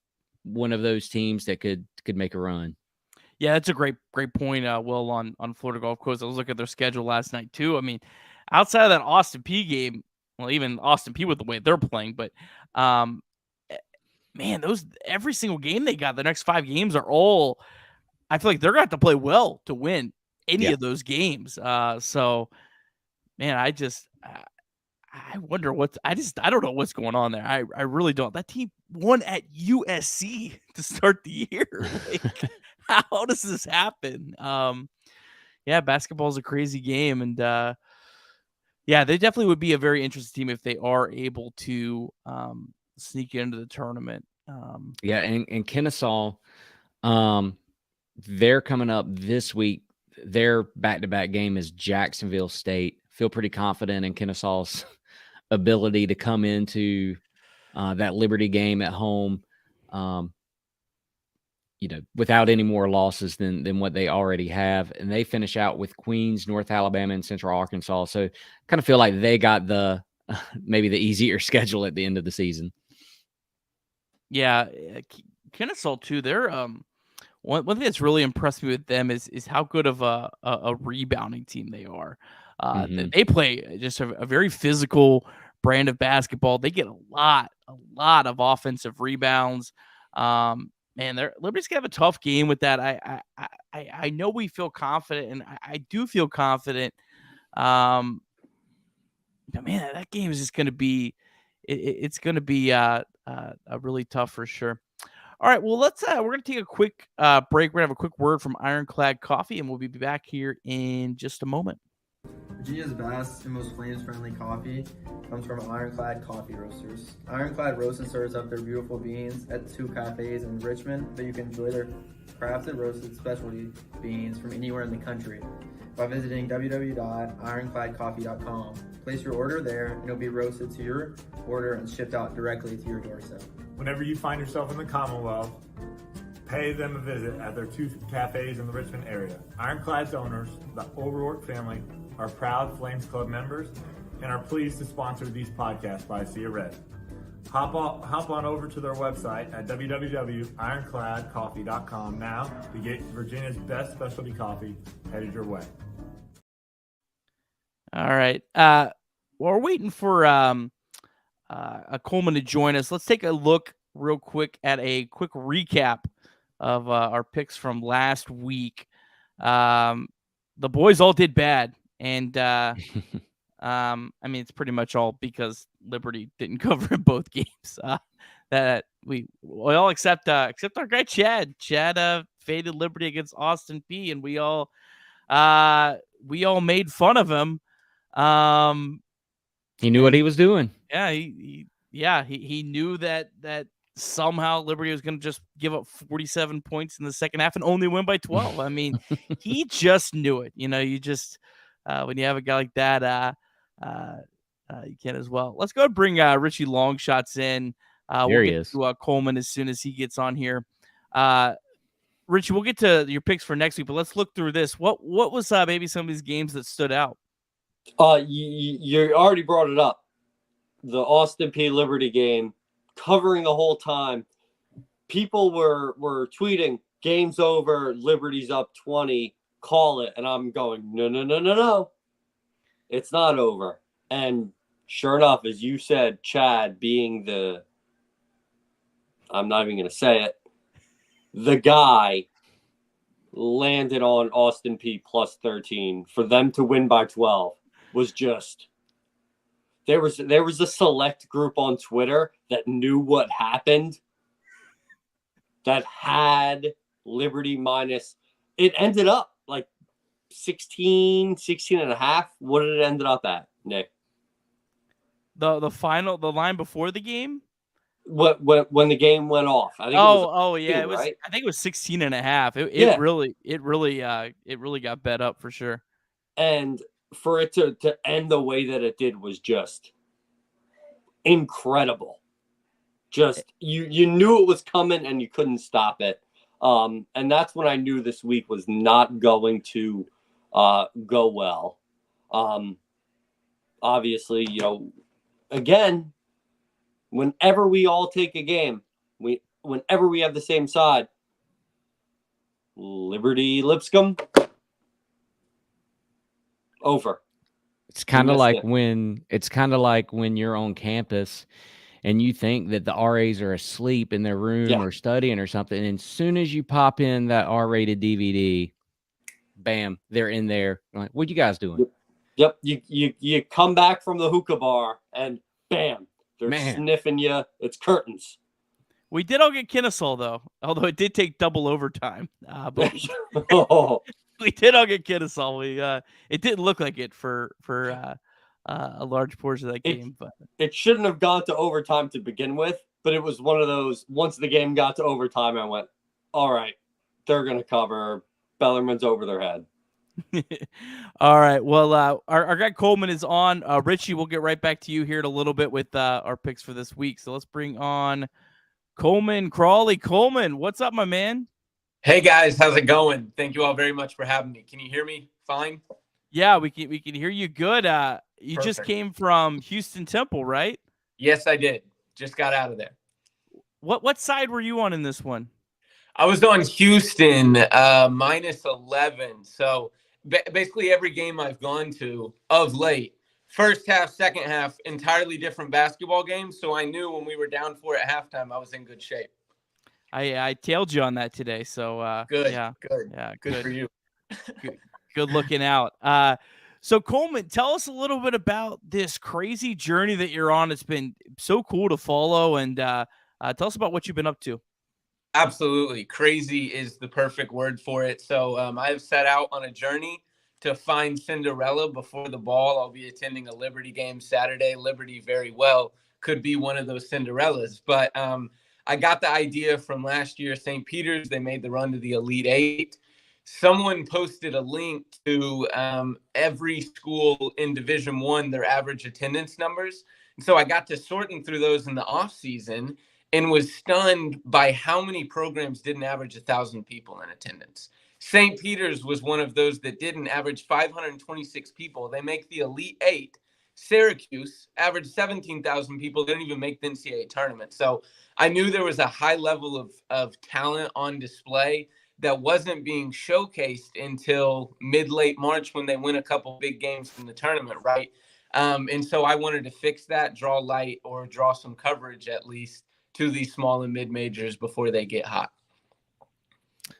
one of those teams that could make a run? Yeah, that's a great point, Will, on Florida Gulf Coast. I was looking at their schedule last night, too. I mean, outside of that Austin Peay game, well, even Austin Peay with the way they're playing, but man, every single game they got, the next 5 games are all, I feel like they're going to have to play well to win any of those games. So, man, I wonder I don't know what's going on there. I really don't. That team won at USC to start the year. Like, how does this happen? Yeah, basketball is a crazy game, and yeah, they definitely would be a very interesting team if they are able to sneak into the tournament. Yeah, and Kennesaw, they're coming up this week. Their back-to-back game is Jacksonville State. Feel pretty confident in Kennesaw's ability to come into that Liberty game at home, without any more losses than what they already have. And they finish out with Queens, North Alabama, and Central Arkansas. So kind of feel like they got maybe the easier schedule at the end of the season. Yeah, Kennesaw too. They're one thing that's really impressed me with them is how good of a rebounding team they are. They play just a very physical brand of basketball. They get a lot of offensive rebounds. Man, Liberty's gonna have a tough game with that. I know we feel confident, and I do feel confident. But man, that game is just gonna be it's gonna be a really tough for sure. All right, well, let's we're gonna take a quick break. We're gonna have a quick word from Ironclad Coffee, and we'll be back here in just a moment. Virginia's best and most flames-friendly coffee comes from Ironclad Coffee Roasters. Ironclad roasts and serves up their beautiful beans at 2 cafes in Richmond, but you can enjoy their crafted roasted specialty beans from anywhere in the country by visiting www.ironcladcoffee.com. Place your order there, and it'll be roasted to your order and shipped out directly to your doorstep. Whenever you find yourself in the Commonwealth, pay them a visit at their 2 cafes in the Richmond area. Ironclad's owners, the O'Rourke family, are proud Flames Club members and are pleased to sponsor these podcasts by Sea Red. Hop on over to their website at www.ironcladcoffee.com now to get Virginia's best specialty coffee headed your way. All right. While we're waiting for Coleman to join us, let's take a look real quick at a quick recap of our picks from last week. The boys all did bad. And, I mean, it's pretty much all because Liberty didn't cover in both games. That we all except our guy Chad. Chad faded Liberty against Austin Peay, and we all made fun of him. He knew what he was doing. Yeah, he knew that somehow Liberty was going to just give up 47 points in the second half and only win by 12. I mean, he just knew it. You know, you just when you have a guy like that, you can as well. Let's go bring Ritchie Longshots in. There he is. To Coleman as soon as he gets on here. Ritchie, we'll get to your picks for next week, but let's look through this. What was maybe some of these games that stood out? You already brought it up. The Austin Peay Liberty game, covering the whole time. People were tweeting, game's over, Liberty's up 20, call it. And I'm going, no. It's not over. And sure enough, as you said, Chad being I'm not even going to say it, the guy landed on Austin Peay plus 13 for them to win by 12 was just, there was a select group on Twitter that knew what happened, that had Liberty minus, it ended up like 16 and a half. What did it end up at, Nick? The line before the game? When the game went off. I think it was right? I think it was 16 and a half. It really got bet up for sure. And for it to end the way that it did was just incredible. Just you knew it was coming and you couldn't stop it. And that's when I knew this week was not going to go well. Obviously, again, whenever we all take a game, whenever we have the same side, Liberty Lipscomb, over. It's kind of like when you're on campus and you think that the RAs are asleep in their room or studying or something. And as soon as you pop in that R-rated DVD, bam, they're in there. Like, what you guys doing? Yep. You come back from the hookah bar and bam, they're sniffing you. It's curtains. We did all get Kennesaw, though, although it did take double overtime. But we did all get Kennesaw. It didn't look like it for a large portion of that game. But it shouldn't have gone to overtime to begin with, but it was one of those, once the game got to overtime, I went, all right, they're going to cover. Bellarmine's over their head. All right. Well, our guy Coleman is on. Ritchie, we'll get right back to you here in a little bit with our picks for this week. So let's bring on Coleman Crawley. Coleman, what's up, my man? Hey guys, how's it going? Thank you all very much for having me. Can you hear me fine? Yeah, we can hear you good. You Perfect. Just came from Houston Temple, right? Yes, I did. Just got out of there. What side were you on in this one? I was on Houston, minus 11. So basically every game I've gone to of late, first half, second half, entirely different basketball games. So I knew when we were down 4 at halftime, I was in good shape. I tailed you on that today. So Good. yeah, Good. yeah, Good for you. good looking out. So Coleman, tell us a little bit about this crazy journey that you're on. It's been so cool to follow, and tell us about what you've been up to. Absolutely. Crazy is the perfect word for it. So I've set out on a journey to find Cinderella before the ball. I'll be attending a Liberty game Saturday. Liberty very well could be one of those Cinderellas. But I got the idea from last year, St. Peter's. They made the run to the Elite Eight. Someone posted a link to every school in Division I, their average attendance numbers. And so I got to sorting through those in the off season and was stunned by how many programs didn't average 1,000 people in attendance. St. Peter's was one of those that didn't average 526 people. They make the Elite Eight. Syracuse averaged 17,000 people. They didn't even make the NCAA tournament. So I knew there was a high level of talent on display that wasn't being showcased until mid-late March when they win a couple big games in the tournament, right? And so I wanted to fix that, draw light or draw some coverage at least to these small and mid-majors before they get hot.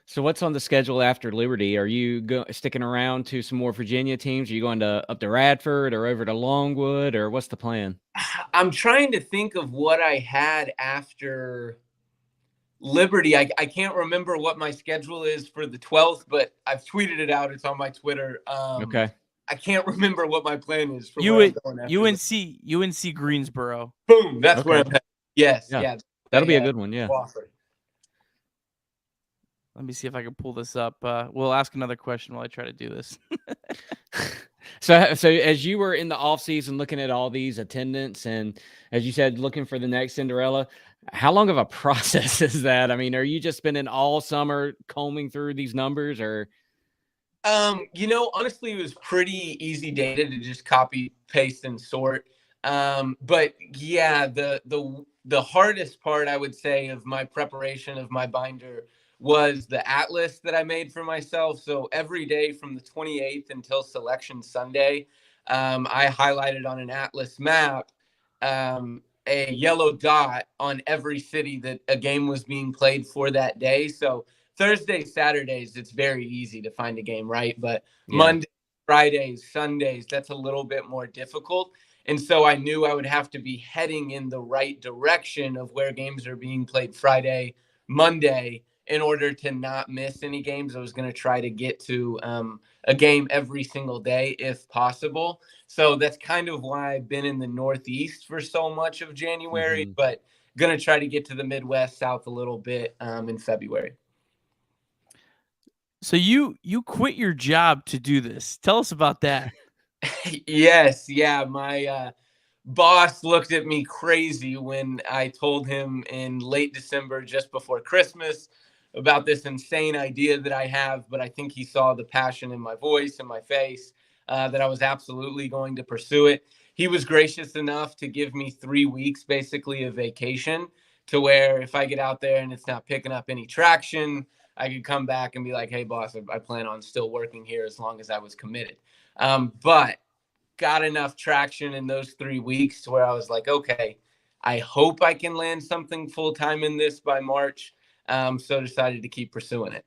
So what's on the schedule after Liberty? Are you sticking around to some more Virginia teams? Are you going up to Radford or over to Longwood, or what's the plan? I'm trying to think of what I had after Liberty. I can't remember what my schedule is for the 12th, but I've tweeted it out. It's on my Twitter. Okay. I can't remember what my plan is for UNC Greensboro. Boom. That's where I'm at. Yes. Yeah. That'll be a good one. Yeah. Offer. Let me see if I can pull this up. We'll ask another question while I try to do this. So as you were in the off season looking at all these attendance and, as you said, looking for the next Cinderella, how long of a process is that? I mean, are you just spending all summer combing through these numbers, or? Honestly, it was pretty easy data to just copy, paste, and sort. But yeah, the hardest part, I would say, of my preparation of my binder was the atlas that I made for myself. So every day from the 28th until Selection Sunday, I highlighted on an atlas map a yellow dot on every city that a game was being played for that day. So Thursdays, Saturdays, it's very easy to find a game, right? But Monday, Fridays, Sundays, that's a little bit more difficult. And so I knew I would have to be heading in the right direction of where games are being played Friday, Monday, in order to not miss any games. I was going to try to get to a game every single day if possible. So that's kind of why I've been in the Northeast for so much of January, but going to try to get to the Midwest, South a little bit in February. So you quit your job to do this. Tell us about that. Yes. Yeah. My boss looked at me crazy when I told him in late December, just before Christmas, about this insane idea that I have. But I think he saw the passion in my voice and my face, that I was absolutely going to pursue it. He was gracious enough to give me 3 weeks, basically, of vacation, to where if I get out there and it's not picking up any traction, I could come back and be like, hey, boss, I plan on still working here as long as I was committed. But got enough traction in those 3 weeks to where I was like, okay, I hope I can land something full-time in this by March. So decided to keep pursuing it.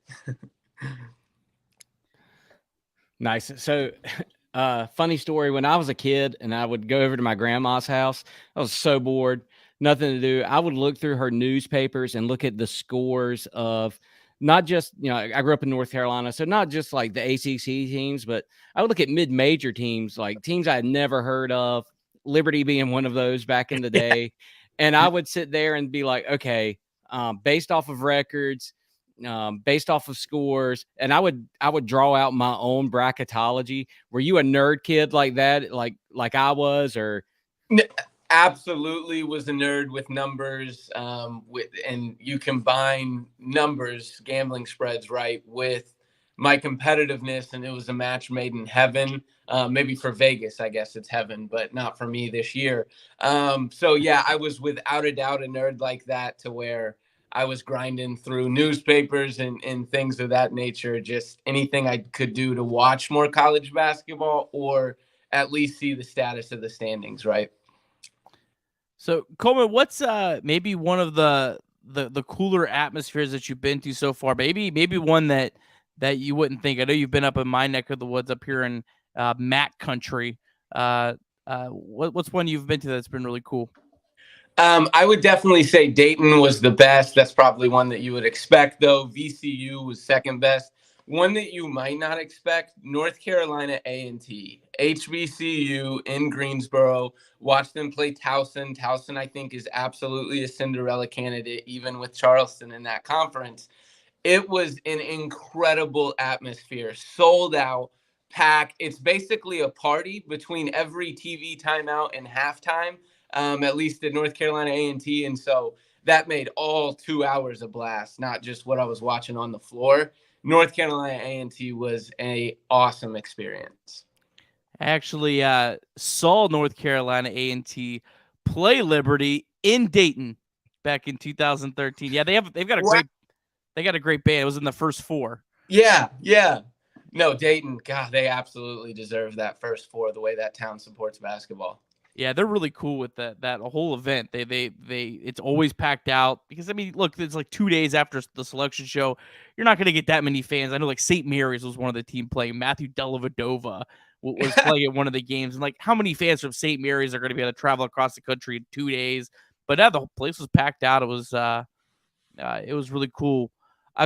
Nice. So funny story, when I was a kid and I would go over to my grandma's house, I was so bored, nothing to do. I would look through her newspapers and look at the scores of not just, I grew up in North Carolina, so not just like the ACC teams, but I would look at mid-major teams, like teams I had never heard of, Liberty being one of those back in the day. And I would sit there and be like, okay, based off of records, based off of scores, and I would draw out my own bracketology. Were you a nerd kid like that, like I was, or? Absolutely was a nerd with numbers, and you combine numbers, gambling spreads, right, with my competitiveness, and it was a match made in heaven. Maybe for Vegas, I guess it's heaven, but not for me this year. So yeah, I was without a doubt a nerd like that, to where I was grinding through newspapers and things of that nature, just anything I could do to watch more college basketball or at least see the status of the standings, right? So Coleman, what's maybe one of the cooler atmospheres that you've been to so far? Maybe one that you wouldn't think. I know you've been up in my neck of the woods up here in Mac country. What's one you've been to that's been really cool? I would definitely say Dayton was the best. That's probably one that you would expect, though. VCU was second best. One that you might not expect, North Carolina A&T, HBCU in Greensboro. Watch them play Towson. Towson, I think, is absolutely a Cinderella candidate, even with Charleston in that conference. It was an incredible atmosphere, sold out, packed. It's basically a party between every TV timeout and halftime, at least at North Carolina A&T. And so that made all 2 hours a blast, not just what I was watching on the floor. North Carolina A&T was an awesome experience. I actually saw North Carolina A&T play Liberty in Dayton back in 2013. Yeah, they've got a great band. It was in the first four. Yeah. No, Dayton, God, they absolutely deserve that first four, the way that town supports basketball. Yeah, they're really cool with that whole event. It's always packed out because, I mean, look, it's like 2 days after the selection show. You're not going to get that many fans. I know like St. Mary's was one of the team playing. Matthew Dellavedova was playing at one of the games. And like, how many fans from St. Mary's are going to be able to travel across the country in 2 days? But yeah, the whole place was packed out. It was really cool.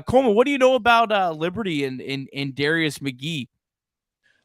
Coleman, what do you know about Liberty and Darius McGee?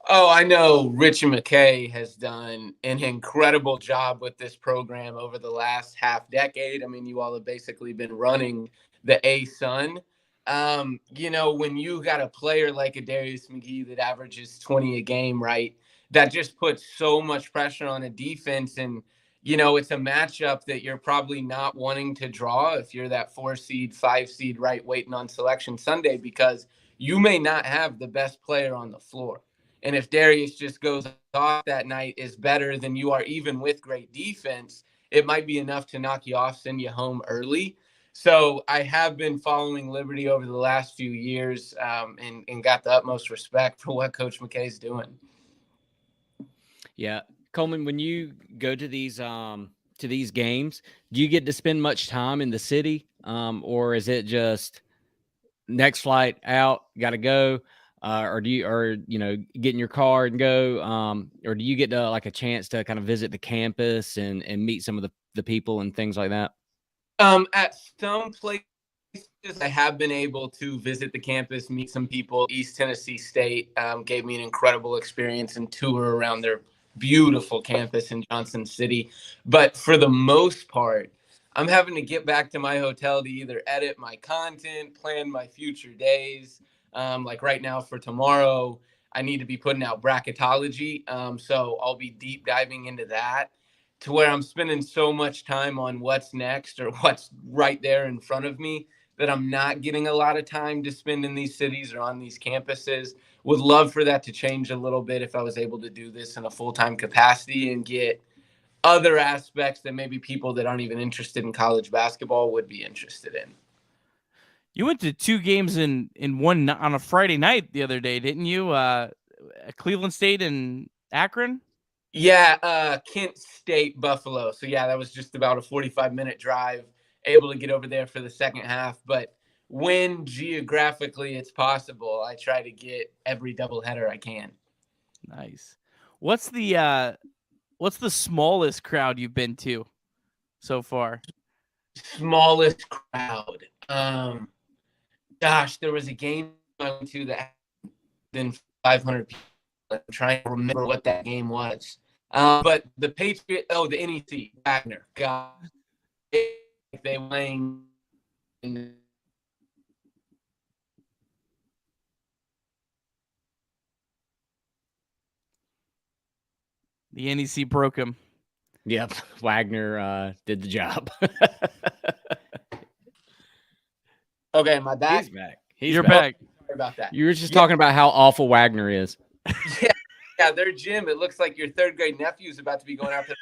Oh, I know Ritchie McKay has done an incredible job with this program over the last half decade. I mean, you all have basically been running the ASUN. When you got a player like a Darius McGee that averages 20 a game, right, that just puts so much pressure on a defense. And, it's a matchup that you're probably not wanting to draw if you're that 4 seed, 5 seed, right, waiting on Selection Sunday, because you may not have the best player on the floor. And if Darius just goes off that night is better than you are, even with great defense, it might be enough to knock you off, send you home early. So I have been following Liberty over the last few years and got the utmost respect for what Coach McKay is doing. Yeah. Coleman, when you go to these games, do you get to spend much time in the city? Or is it just next flight out, got to go? Or do you get in your car and go, or do you get to like a chance to kind of visit the campus and meet some of the people and things like that? At some places I have been able to visit the campus, meet some people. East Tennessee State gave me an incredible experience and tour around their beautiful campus in Johnson City. But for the most part, I'm having to get back to my hotel to either edit my content, plan my future days. Like right now for tomorrow, I need to be putting out bracketology. So I'll be deep diving into that, to where I'm spending so much time on what's next or what's right there in front of me that I'm not getting a lot of time to spend in these cities or on these campuses. Would love for that to change a little bit if I was able to do this in a full-time capacity and get other aspects that maybe people that aren't even interested in college basketball would be interested in. You went to 2 games in one on a Friday night the other day, didn't you? Cleveland State and Akron? Yeah, Kent State, Buffalo. So, yeah, that was just about a 45-minute drive, able to get over there for the second half. But when geographically it's possible, I try to get every doubleheader I can. Nice. What's the smallest crowd you've been to so far? Smallest crowd. Gosh, there was a game I went to that had been 500 people. I'm trying to remember what that game was. But the Patriot, the NEC, Wagner. God, they playing in the NEC broke him. Yep, Wagner did the job. Okay, my back. He's back. You're back. Sorry about that. You were just talking about how awful Wagner is. Yeah, their gym. It looks like your third grade nephew is about to be going out there.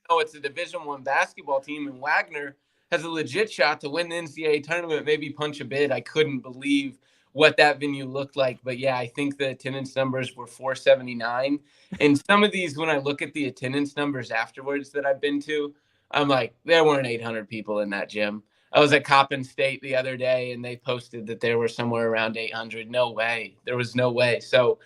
No, it's a Division I basketball team, and Wagner has a legit shot to win the NCAA tournament, maybe punch a bid. I couldn't believe what that venue looked like. But yeah, I think the attendance numbers were 479. And some of these, when I look at the attendance numbers afterwards that I've been to, I'm like, there weren't 800 people in that gym. I was at Coppin State the other day, and they posted that there were somewhere around 800. No way. There was no way. So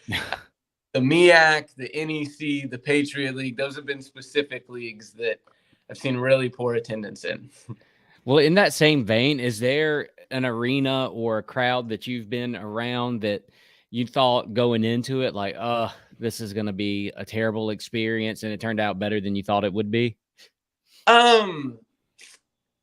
the MEAC, the NEC, the Patriot League, those have been specific leagues that I've seen really poor attendance in. Well, in that same vein, is there an arena or a crowd that you've been around that you thought going into it, like, this is going to be a terrible experience, and it turned out better than you thought it would be?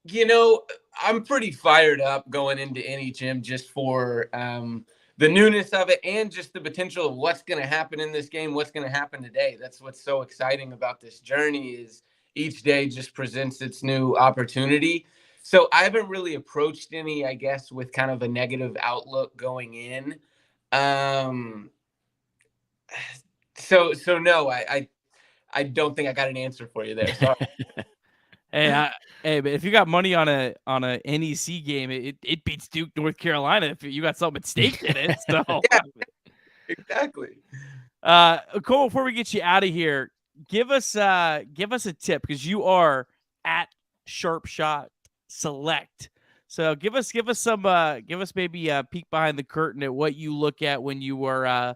You know, I'm pretty fired up going into any gym just for the newness of it and just the potential of what's going to happen in this game, what's going to happen today. That's what's so exciting about this journey, is each day just presents its new opportunity. So I haven't really approached any, I guess, with kind of a negative outlook going in. So no, I don't think I got an answer for you there. Sorry. Hey, but if you got money on a NEC game, it beats Duke, North Carolina if you got something at stake in it. So yeah, exactly. Cole, before we get you out of here, give us a tip, because you are at Sharp Shot Select. So give us maybe a peek behind the curtain at what you look at when you are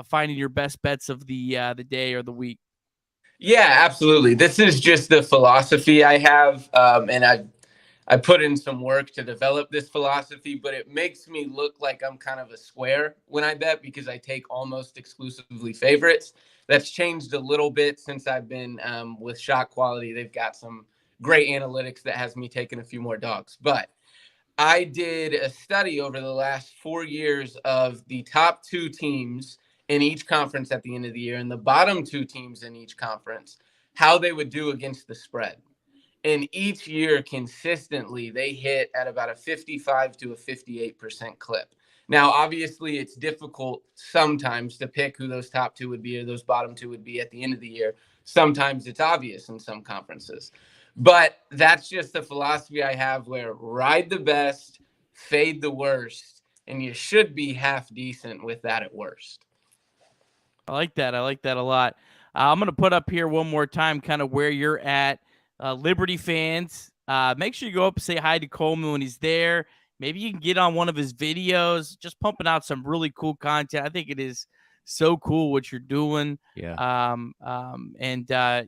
finding your best bets of the day or the week. Yeah, absolutely. This is just the philosophy I have, and I put in some work to develop this philosophy, but it makes me look like I'm kind of a square when I bet, because I take almost exclusively favorites. That's changed a little bit since I've been with Shot Quality. They've got some great analytics that has me taking a few more dogs. But I did a study over the last 4 years of the top 2 teams in each conference at the end of the year and the bottom 2 teams in each conference, how they would do against the spread. And each year, consistently, they hit at about a 55 to a 58% clip. Now, obviously, it's difficult sometimes to pick who those top 2 would be or those bottom 2 would be at the end of the year. Sometimes it's obvious in some conferences. But that's just the philosophy I have, where ride the best, fade the worst, and you should be half decent with that at worst. I like that. I like that a lot. I'm going to put up here one more time kind of where you're at. Liberty fans, make sure you go up and say hi to Coleman when he's there. Maybe you can get on one of his videos, just pumping out some really cool content. I think it is so cool what you're doing. Yeah.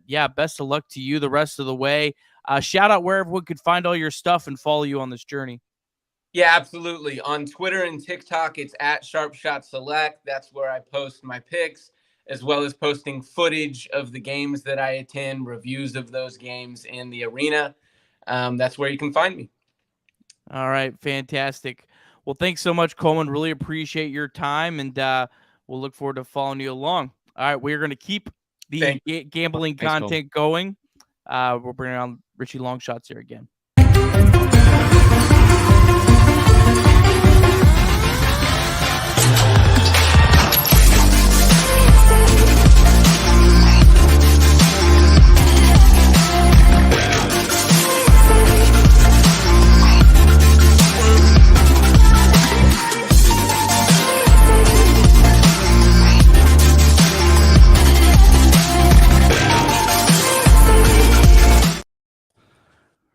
Yeah, best of luck to you the rest of the way. Shout out where everyone could find all your stuff and follow you on this journey. Yeah, absolutely. On Twitter and TikTok, it's at Sharp Shot Select. That's where I post my picks, as well as posting footage of the games that I attend, reviews of those games in the arena. That's where you can find me. All right, fantastic. Well, thanks so much, Coleman. Really appreciate your time, and we'll look forward to following you along. All right, we're going to keep the gambling content going. We'll bring on Ritchie Longshots here again.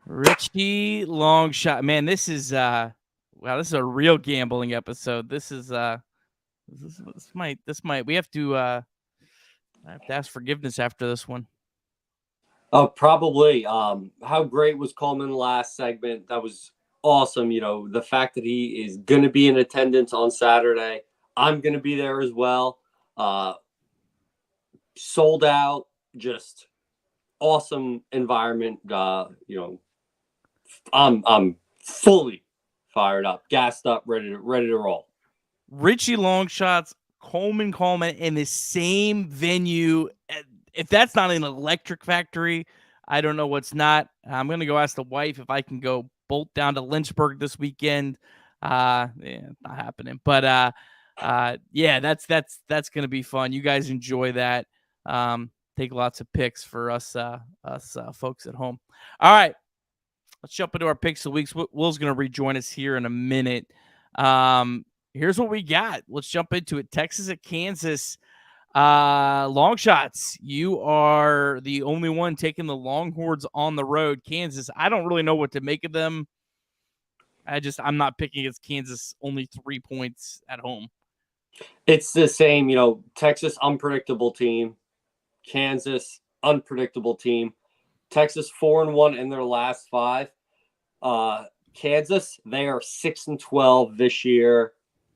Ritchie Longshot, man. This is wow. This is a real gambling episode. This might. We have to. I have to ask forgiveness after this one. Oh, probably. How great was Coleman last segment? That was awesome. You know, the fact that he is going to be in attendance on Saturday. I'm going to be there as well. Sold out. Just awesome environment. I'm fully fired up, gassed up, ready to roll. Ritchie Longshots, Coleman in the same venue. If that's not an electric factory, I don't know what's not. I'm gonna go ask the wife if I can go bolt down to Lynchburg this weekend. Not happening. But yeah, that's gonna be fun. You guys enjoy that. Take lots of pics for us folks at home. All right. let's jump into our picks of the weeks. Will's going to rejoin us here in a minute. Here's what we got. Let's jump into it. Texas at Kansas. Longshots. You are the only one taking the Longhorns on the road. Kansas, I don't really know what to make of them. I'm not picking against Kansas, only 3 points at home. It's the same, Texas, unpredictable team. Kansas, unpredictable team. Texas 4-1 in their last 5. Kansas, they are 6-12 this year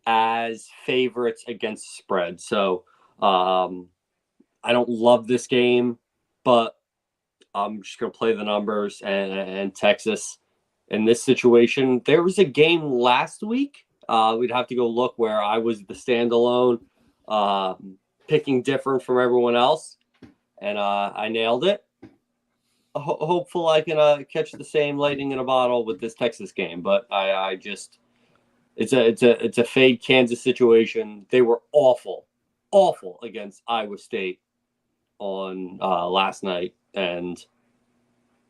as favorites against the spread. So I don't love this game, but I'm just going to play the numbers and Texas in this situation. There was a game last week. We'd have to go look where I was the standalone, picking different from everyone else, and I nailed it. Hopeful I can catch the same lightning in a bottle with this Texas game, but I just it's a fade Kansas situation. They were awful against Iowa State on last night, and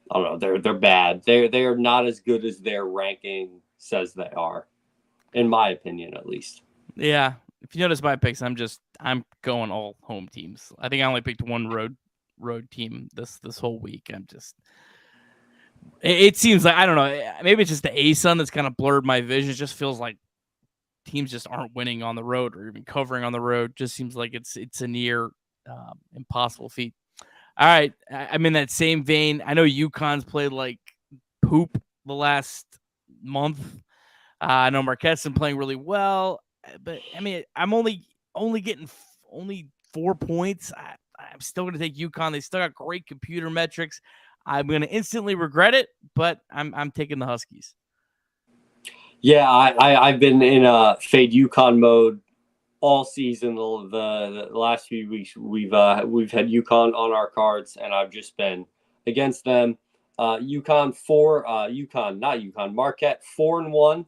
I don't know, they're bad. They are not as good as their ranking says they are, in my opinion, at least. Yeah, if you notice my picks, I'm going all home teams. I think I only picked one road team this whole week. It seems like, I don't know, maybe it's just the ASUN that's kind of blurred my vision. It just feels like teams just aren't winning on the road or even covering on the road. Just seems like it's a near impossible feat. All right, I'm in that same vein. I know UConn's played like poop the last month. I know Marquette's been playing really well, but I mean, I'm only getting 4 points. I'm still going to take UConn. They still got great computer metrics. I'm going to instantly regret it, but I'm taking the Huskies. Yeah, I've been in a fade UConn mode all season. The last few weeks we've had UConn on our cards, and I've just been against them. Marquette 4-1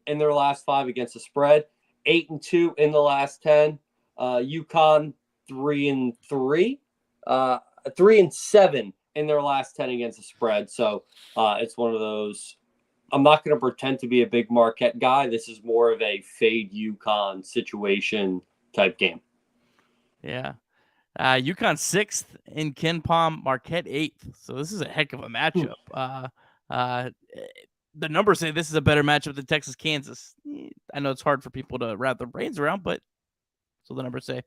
in their last 5 against the spread, 8-2 in the last 10. UConn 3-3, 3-7 in their last 10 against the spread. So it's one of those. I'm not going to pretend to be a big Marquette guy. This is more of a fade UConn situation type game. Yeah. UConn 6th in KenPom, Marquette 8th. So this is a heck of a matchup. The numbers say this is a better matchup than Texas-Kansas. I know it's hard for people to wrap their brains around, but so the numbers say.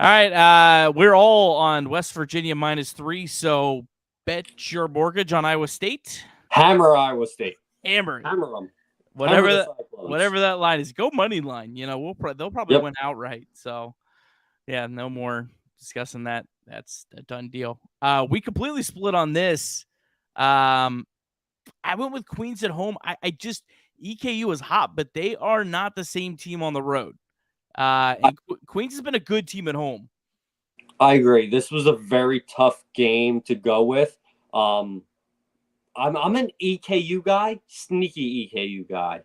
All right, we're all on West Virginia -3, so bet your mortgage on Iowa State. Hammer Iowa State. Hammer them. Whatever that line is, go money line. They'll probably win outright. So, yeah, no more discussing that. That's a done deal. We completely split on this. I went with Queens at home. I just EKU is hot, but they are not the same team on the road. And Queens has been a good team at home. I agree. This was a very tough game to go with. I'm an EKU guy, sneaky EKU guy.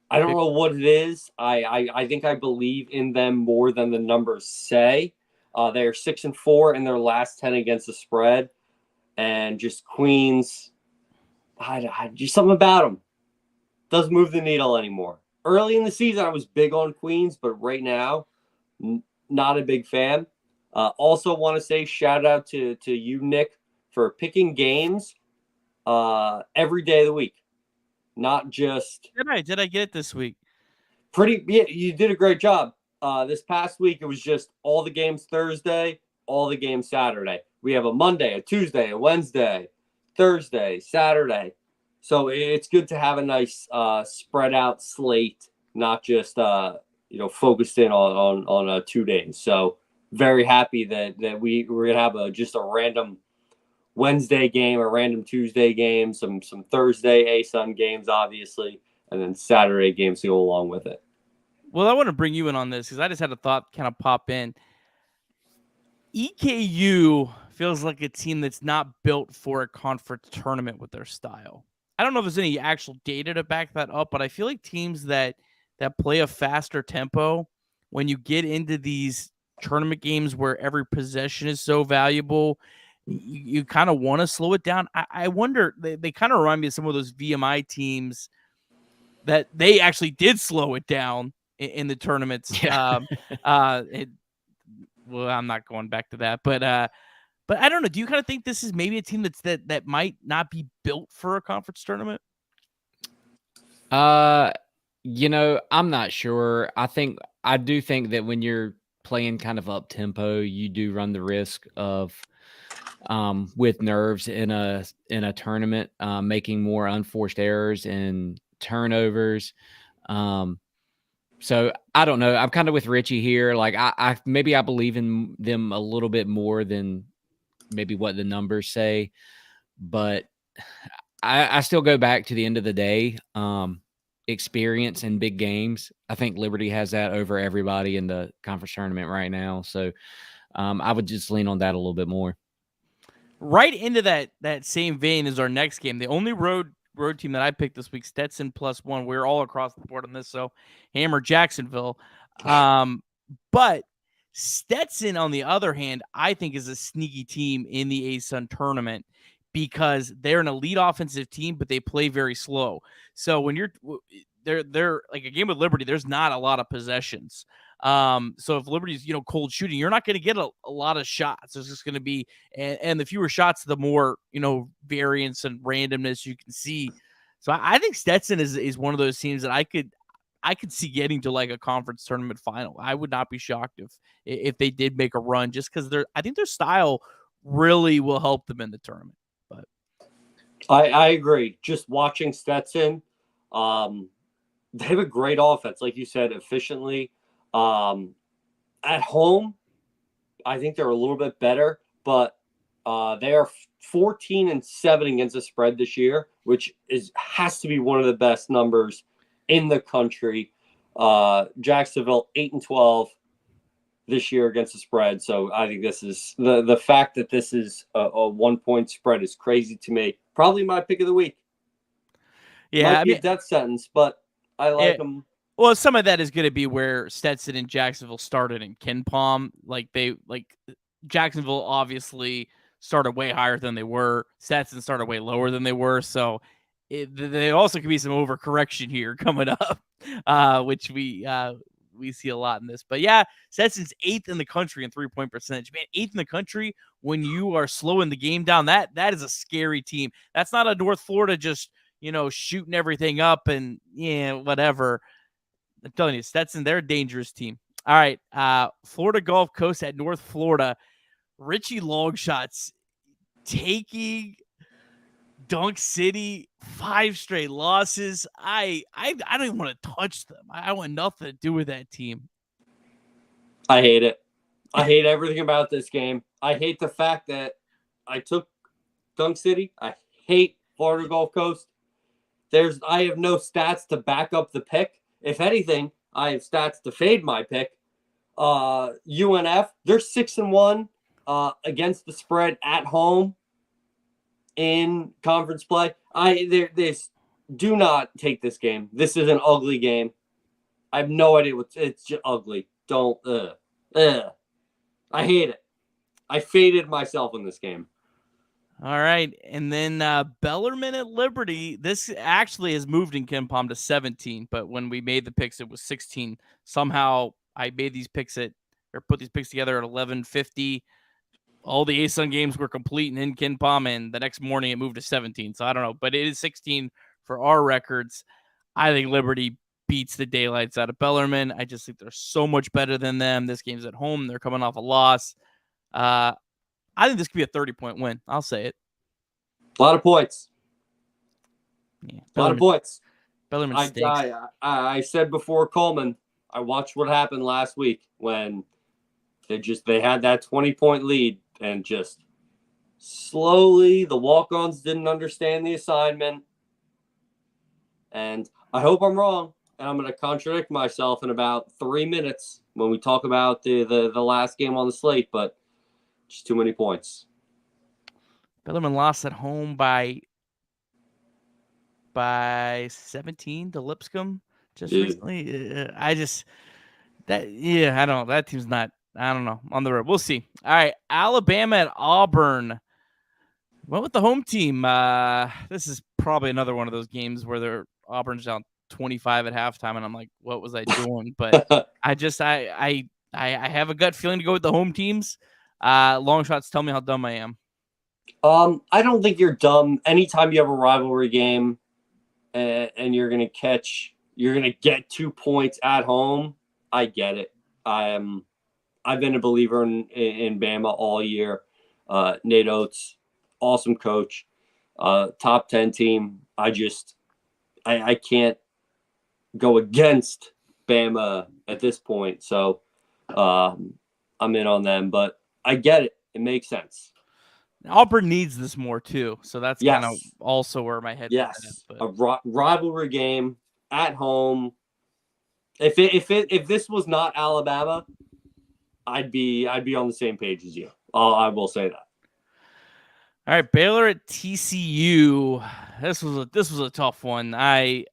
I don't know what it is. I think I believe in them more than the numbers say. They are 6-4 in their last 10 against the spread, and just Queens. Just something about them doesn't move the needle anymore. Early in the season, I was big on Queens, but right now, not a big fan. Also, want to say shout out to you, Nick, for picking games every day of the week, not just. Did I get it this week? You did a great job. This past week, it was just all the games Thursday, all the games Saturday. We have a Monday, a Tuesday, a Wednesday, Thursday, Saturday. So it's good to have a nice spread out slate, not just focused in on 2 days. So very happy that we're gonna have just a random Wednesday game, a random Tuesday game, some Thursday ASUN games, obviously, and then Saturday games to go along with it. Well, I want to bring you in on this because I just had a thought kind of pop in. EKU feels like a team that's not built for a conference tournament with their style. I don't know if there's any actual data to back that up, but I feel like teams that play a faster tempo, when you get into these tournament games where every possession is so valuable, you kind of want to slow it down. I wonder, they kind of remind me of some of those VMI teams that they actually did slow it down in the tournaments. Yeah. Well, I'm not going back to that, but I don't know. Do you kind of think this is maybe a team that might not be built for a conference tournament? I'm not sure. I do think that when you're playing kind of up tempo, you do run the risk of with nerves in a tournament, making more unforced errors and turnovers. So I don't know. I'm kind of with Ritchie here. Like I maybe I believe in them a little bit more than maybe what the numbers say, but I still go back to the end of the day. Experience in big games. I think Liberty has that over everybody in the conference tournament right now. So I would just lean on that a little bit more. Right into that same vein is our next game. The only road team that I picked this week, Stetson +1. We're all across the board on this, so hammer Jacksonville. But Stetson, on the other hand, I think is a sneaky team in the ASUN tournament because they're an elite offensive team, but they play very slow. So when they're like a game with Liberty, there's not a lot of possessions. So if Liberty's, cold shooting, you're not going to get a lot of shots. It's just going to be, and the fewer shots, the more, variance and randomness you can see. So I think Stetson is one of those teams that I could see getting to like a conference tournament final. I would not be shocked if they did make a run, just because I think their style really will help them in the tournament. But I agree. Just watching Stetson, they have a great offense, like you said, efficiently. At home, I think they're a little bit better, but they are 14-7 against the spread this year, which has to be one of the best numbers in the country. Jacksonville 8-12 this year against the spread. So I think this is the fact that this is a 1-point spread is crazy to me. Probably my pick of the week. Yeah, might be a death sentence, but I like them. Well, some of that is going to be where Stetson and Jacksonville started in KenPom. Jacksonville obviously started way higher than they were. Stetson started way lower than they were. So there also could be some overcorrection here coming up, which we see a lot in this. But yeah, Stetson's 8th in the country in 3-point percentage. Man, 8th in the country when you are slowing the game down. That is a scary team. That's not a North Florida just shooting everything up and whatever. I'm telling you, Stetson, they're a dangerous team. All right, Florida Gulf Coast at North Florida. Ritchie Longshots taking Dunk City, 5 straight losses. I don't even want to touch them. I want nothing to do with that team. I hate it. I hate everything about this game. I hate the fact that I took Dunk City. I hate Florida Gulf Coast. I have no stats to back up the pick. If anything, I have stats to fade my pick. UNF, they're 6-1 against the spread at home in conference play. Do not take this game. This is an ugly game. I have no idea it's just ugly. Don't. I hate it. I faded myself in this game. All right, and then Bellarmine at Liberty. This actually has moved in KenPom to 17, but when we made the picks, it was 16. Somehow I made these picks put these picks together at 11:50. All the ASUN games were complete and in KenPom, and the next morning it moved to 17. So I don't know, but it is 16 for our records. I think Liberty beats the daylights out of Bellarmine. I just think they're so much better than them. This game's at home. They're coming off a loss. I think this could be a 30-point win. I'll say it. A lot of points. Yeah, a lot of points. Bellarmine stinks. I said before Coleman, I watched what happened last week when they had that 20-point lead and just slowly the walk-ons didn't understand the assignment. And I hope I'm wrong. And I'm going to contradict myself in about 3 minutes when we talk about the last game on the slate, but just too many points. Bellarmine lost at home by 17 to Lipscomb just recently. I don't know. That team's not, I don't know, on the road. We'll see. All right, Alabama at Auburn. Went with the home team. This is probably another one of those games where Auburn's down 25 at halftime, and I'm like, what was I doing? But I have a gut feeling to go with the home teams. Longshots, tell me how dumb I am. I don't think you're dumb. Anytime you have a rivalry game and you're gonna get 2 points at home, I get it. I've been a believer in Bama all year. Nate Oates, awesome coach, top 10 team. I can't go against Bama at this point. So I'm in on them, but I get it. It makes sense. Auburn needs this more too. So that's Yes. kind of also where my head Yes. is at. A rivalry game at home. If this was not Alabama, I'd be on the same page as you. I will say that. All right, Baylor at TCU. This was a tough one. I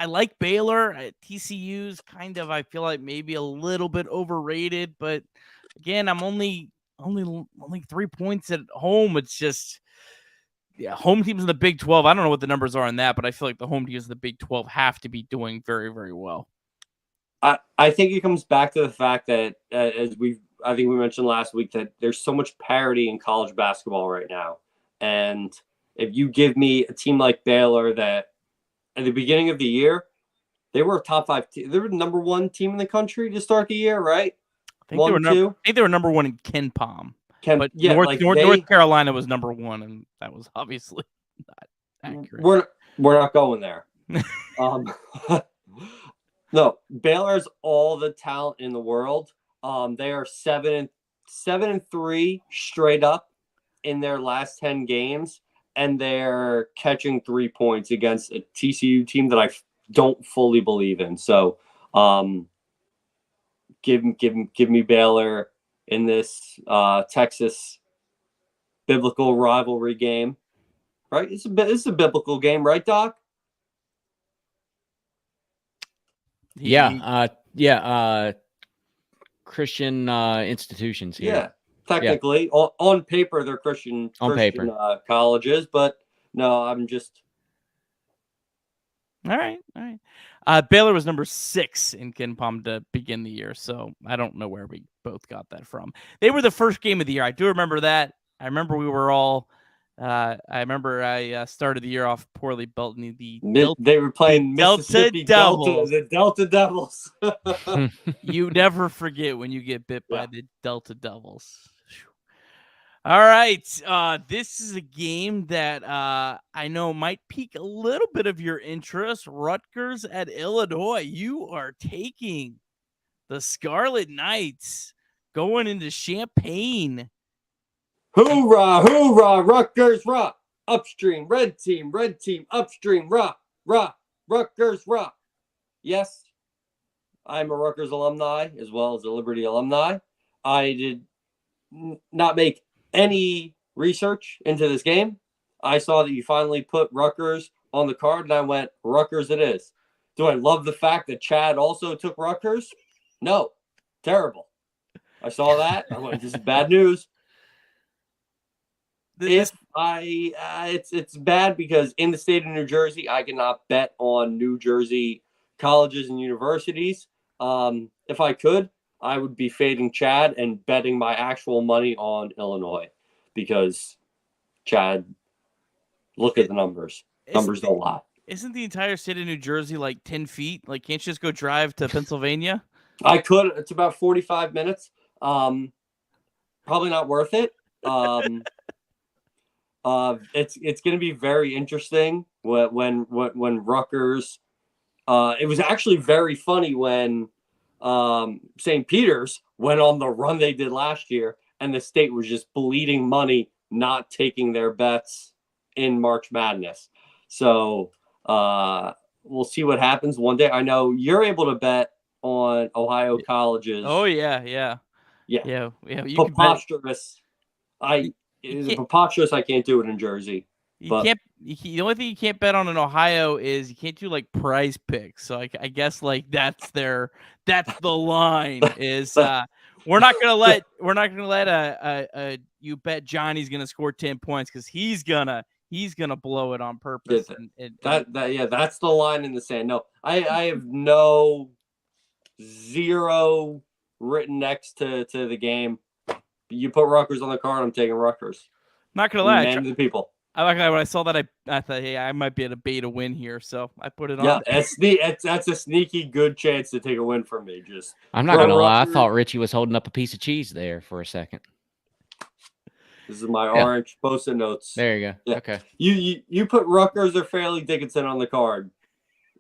like Baylor. TCU's kind of, I feel like maybe a little bit overrated, but again, I'm only 3 points at home. It's just, home teams in the Big 12. I don't know what the numbers are on that, but I feel like the home teams in the Big 12 have to be doing very, very well. I think it comes back to the fact that I think we mentioned last week that there's so much parity in college basketball right now. And if you give me a team like Baylor that at the beginning of the year, they were a top 5 team. They were the number 1 team in the country to start the year, right? I think they were number 1 in Ken Palm. But yeah, North Carolina was number 1, and that was obviously not accurate. We're not going there. No, Baylor has all the talent in the world. They are 7-3 straight up in their last 10 games, and they're catching 3 points against a TCU team that I don't fully believe in. So, give me Baylor in this Texas biblical rivalry game, right? It's a biblical game, right, Doc? Christian institutions here. Yeah, technically, on paper, they're Christian colleges, but no, I'm just. All right. Baylor was number 6 in Ken Palm to begin the year, so I don't know where we both got that from. They were the first game of the year. I do remember that. I remember we were all. I started the year off poorly belting they were playing Mississippi Devils. The Delta Devils. You never forget when you get bit by the Delta Devils. All right. This is a game that I know might pique a little bit of your interest. Rutgers at Illinois. You are taking the Scarlet Knights going into Champaign. Hoorah, hoorah, Rutgers, rock. Upstream, red team, upstream, rock, Rutgers, rock. Yes, I'm a Rutgers alumni as well as a Liberty alumni. I did not make any research into this game. I saw that you finally put Rutgers on the card, and I went, Rutgers it is. Do I love the fact that Chad also took Rutgers? No. Terrible. I saw that. I went, this is bad news. It's bad because in the state of New Jersey, I cannot bet on New Jersey colleges and universities. If I could, I would be fading Chad and betting my actual money on Illinois because Chad, look at the numbers. Numbers don't lie. Isn't the entire state of New Jersey like 10 feet? Like, can't you just go drive to Pennsylvania? I could. It's about 45 minutes. Probably not worth it. It's going to be very interesting when Rutgers. It was actually very funny when St. Peter's went on the run they did last year, and the state was just bleeding money, not taking their bets in March Madness. So we'll see what happens one day. I know you're able to bet on Ohio colleges. Oh yeah. Preposterous. It's preposterous. I can't do it in Jersey. The only thing you can't bet on in Ohio is you can't do like prize picks. So I guess like that's the line is We're not gonna let a you bet Johnny's gonna score 10 points because he's gonna blow it on purpose. That's the line in the sand. No, I have zero written next to the game. You put Rutgers on the card, I'm taking Rutgers. Not gonna lie, Man to the people. When I saw that, I thought, hey, I might be able to bait a win here, so I put it on. Yeah, that's a sneaky good chance to take a win from me. I'm not gonna lie, I thought Ritchie was holding up a piece of cheese there for a second. This is my orange Post-it notes. There you go. Yeah. Okay. You put Rutgers or Fairleigh Dickinson on the card.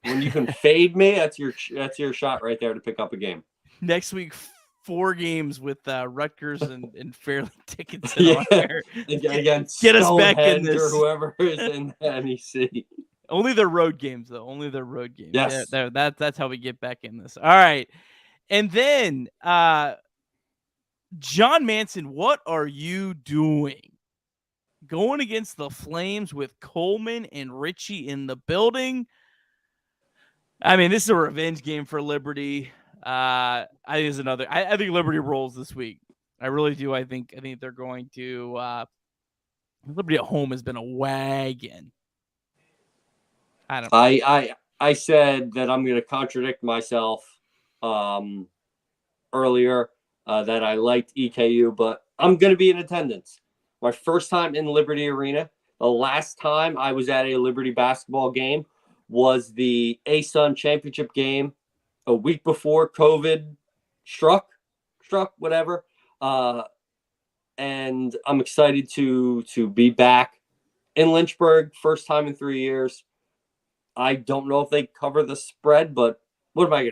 When you can fade me, that's your shot right there to pick up a game. Next week, 4 games with Rutgers and Fairleigh Dickinson on there. Get us back in this. Or whoever is in the NEC. Only their road games, though. Only their road games. Yes. Yeah, that's how we get back in this. All right. And then John Manson, what are you doing? Going against the Flames with Coleman and Ritchie in the building. I mean, this is a revenge game for Liberty. I think I think Liberty rolls this week. I really do. I think they're going to. Liberty at home has been a wagon. I don't know. I said that I'm going to contradict myself earlier that I liked EKU, but I'm going to be in attendance. My first time in Liberty Arena. The last time I was at a Liberty basketball game was the ASUN championship game a week before COVID struck, whatever. And I'm excited to be back in Lynchburg, first time in 3 years. I don't know if they cover the spread, but what am I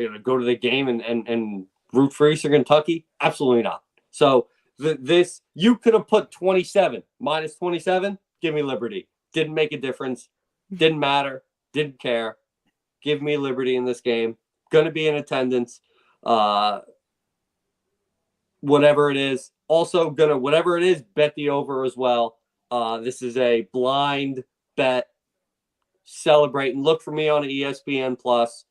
gonna go to the game and root for Eastern Kentucky? Absolutely not. So this you could have put 27 minus 27. Give me Liberty. Didn't make a difference. Didn't matter. Didn't care. Give me Liberty in this game. Going to be in attendance. Whatever it is. Also whatever it is, bet the over as well. This is a blind bet. Celebrate and look for me on ESPN Plus.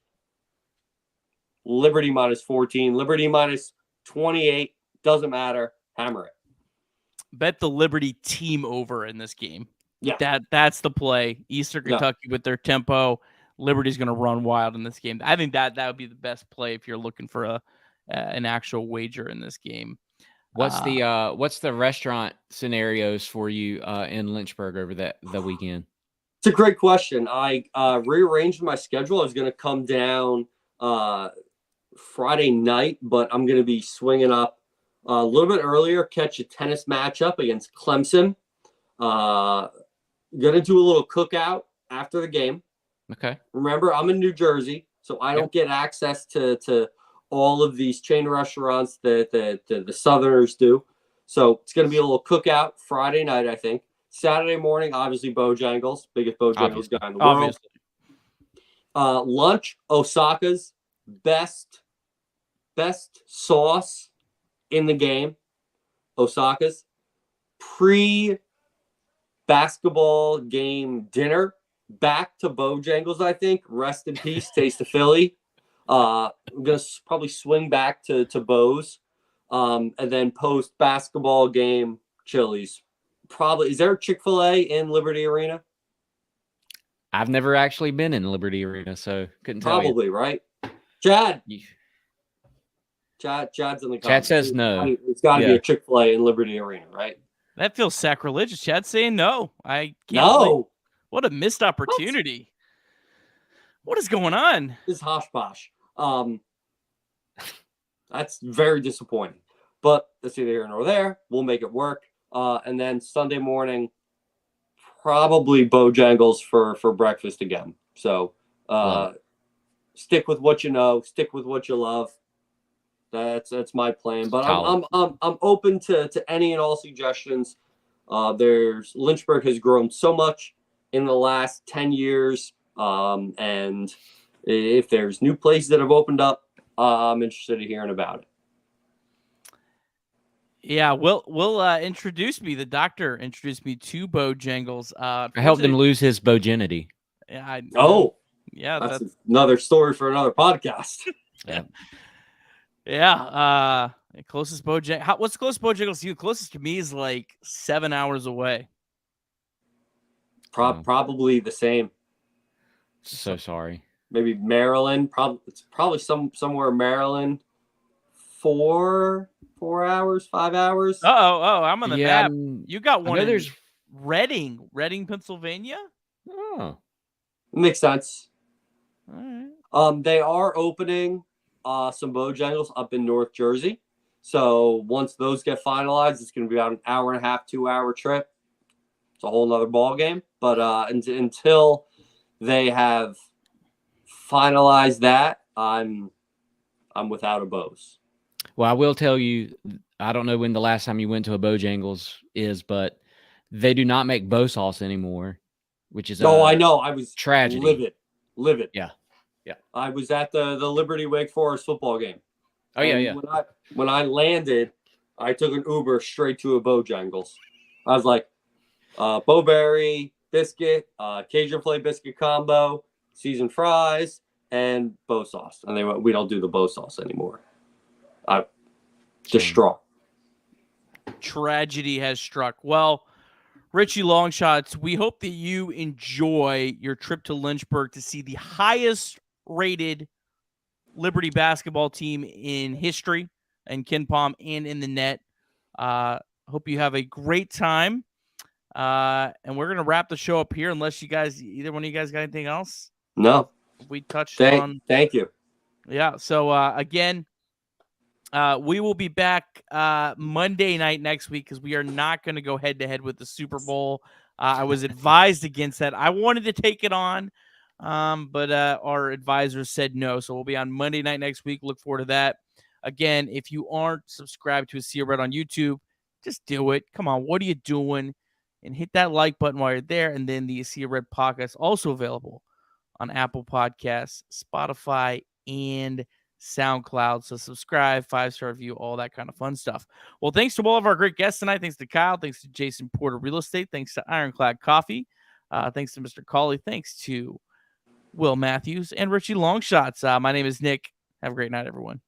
Liberty minus 14. Liberty minus 28. Doesn't matter. Hammer it. Bet the Liberty team over in this game. Yeah. That's the play. Eastern Kentucky with their tempo. Liberty's going to run wild in this game. I think that would be the best play if you're looking for an actual wager in this game. What's the restaurant scenarios for you in Lynchburg over the weekend? It's a great question. I rearranged my schedule. I was going to come down Friday night, but I'm going to be swinging up a little bit earlier, catch a tennis matchup against Clemson. Going to do a little cookout after the game. Okay. Remember, I'm in New Jersey, so I don't get access to all of these chain restaurants that the Southerners do. So it's going to be a little cookout Friday night, I think. Saturday morning, obviously, Bojangles, biggest Bojangles guy in the world. Lunch, Osaka's best sauce in the game. Osaka's pre-basketball game dinner. Back to Bojangles, I think. Rest in peace, Taste of Philly. I'm going to probably swing back to Bo's. And then post-basketball game, Chili's. Probably. Is there a Chick-fil-A in Liberty Arena? I've never actually been in Liberty Arena, so couldn't tell you. Probably, right? Chad's in the comments. Chad says no. It's got to be a Chick-fil-A in Liberty Arena, right? That feels sacrilegious. Chad's saying no. I can't. No. What a missed opportunity. What is going on? This is hosh posh. That's very disappointing. But that's neither here nor there. We'll make it work. And then Sunday morning, probably Bojangles for breakfast again. So stick with what you know. Stick with what you love. That's my plan. But I'm open to any and all suggestions. Lynchburg has grown so much in the last 10 years. And if there's new places that have opened up, I'm interested in hearing about it. Yeah, Will introduce me. The doctor introduced me to Bojangles. I helped him lose his bogenity. Yeah. Yeah, that's another story for another podcast. Yeah. Closest Bojangles. What's the closest Bojangles to you? Closest to me is like 7 hours away. Probably the same. So sorry. Maybe Maryland. It's probably somewhere in Maryland. 4 hours, 5 hours. Oh, I'm on the map. You got one. There's Reading, Pennsylvania. Oh, makes sense. All right. They are opening some Bojangles up in North Jersey. So once those get finalized, it's going to be about an hour and a half, 2 hour trip. It's a whole nother ball game. But until they have finalized that, I'm without a Bose. well, I will tell you, I don't know when the last time you went to a Bojangles is, but they do not make Bo sauce anymore, which is I know. I was tragedy. Livid. Yeah. I was at the Liberty Wake Forest football game. Oh, and yeah. When I landed, I took an Uber straight to a Bojangles. I was like, Bowberry biscuit, Cajun flay biscuit combo, seasoned fries, and Bo sauce. And they went, we don't do the Bo sauce anymore. Distraught. Tragedy has struck. Well, Ritchie Longshots, we hope that you enjoy your trip to Lynchburg to see the highest rated Liberty basketball team in history and KenPom and in the net. Hope you have a great time. And we're going to wrap the show up here unless either one of you guys got anything else? No. We touched on. Thank you. Yeah. So, again, we will be back Monday night next week because we are not going to go head-to-head with the Super Bowl. I was advised against that. I wanted to take it on, but our advisors said no. So we'll be on Monday night next week. Look forward to that. Again, if you aren't subscribed to ASOR Red on YouTube, just do it. Come on, what are you doing? And hit that like button while you're there. And then the ASOR Red podcast also available on Apple Podcasts, Spotify, and SoundCloud. So subscribe, 5-star review, all that kind of fun stuff. Well, thanks to all of our great guests tonight. Thanks to Kyle. Thanks to Jason Porter Real Estate. Thanks to Ironclad Coffee. Thanks to Mr. Crawley. Thanks to Will Matthews and Ritchie Longshots. My name is Nick. Have a great night, everyone.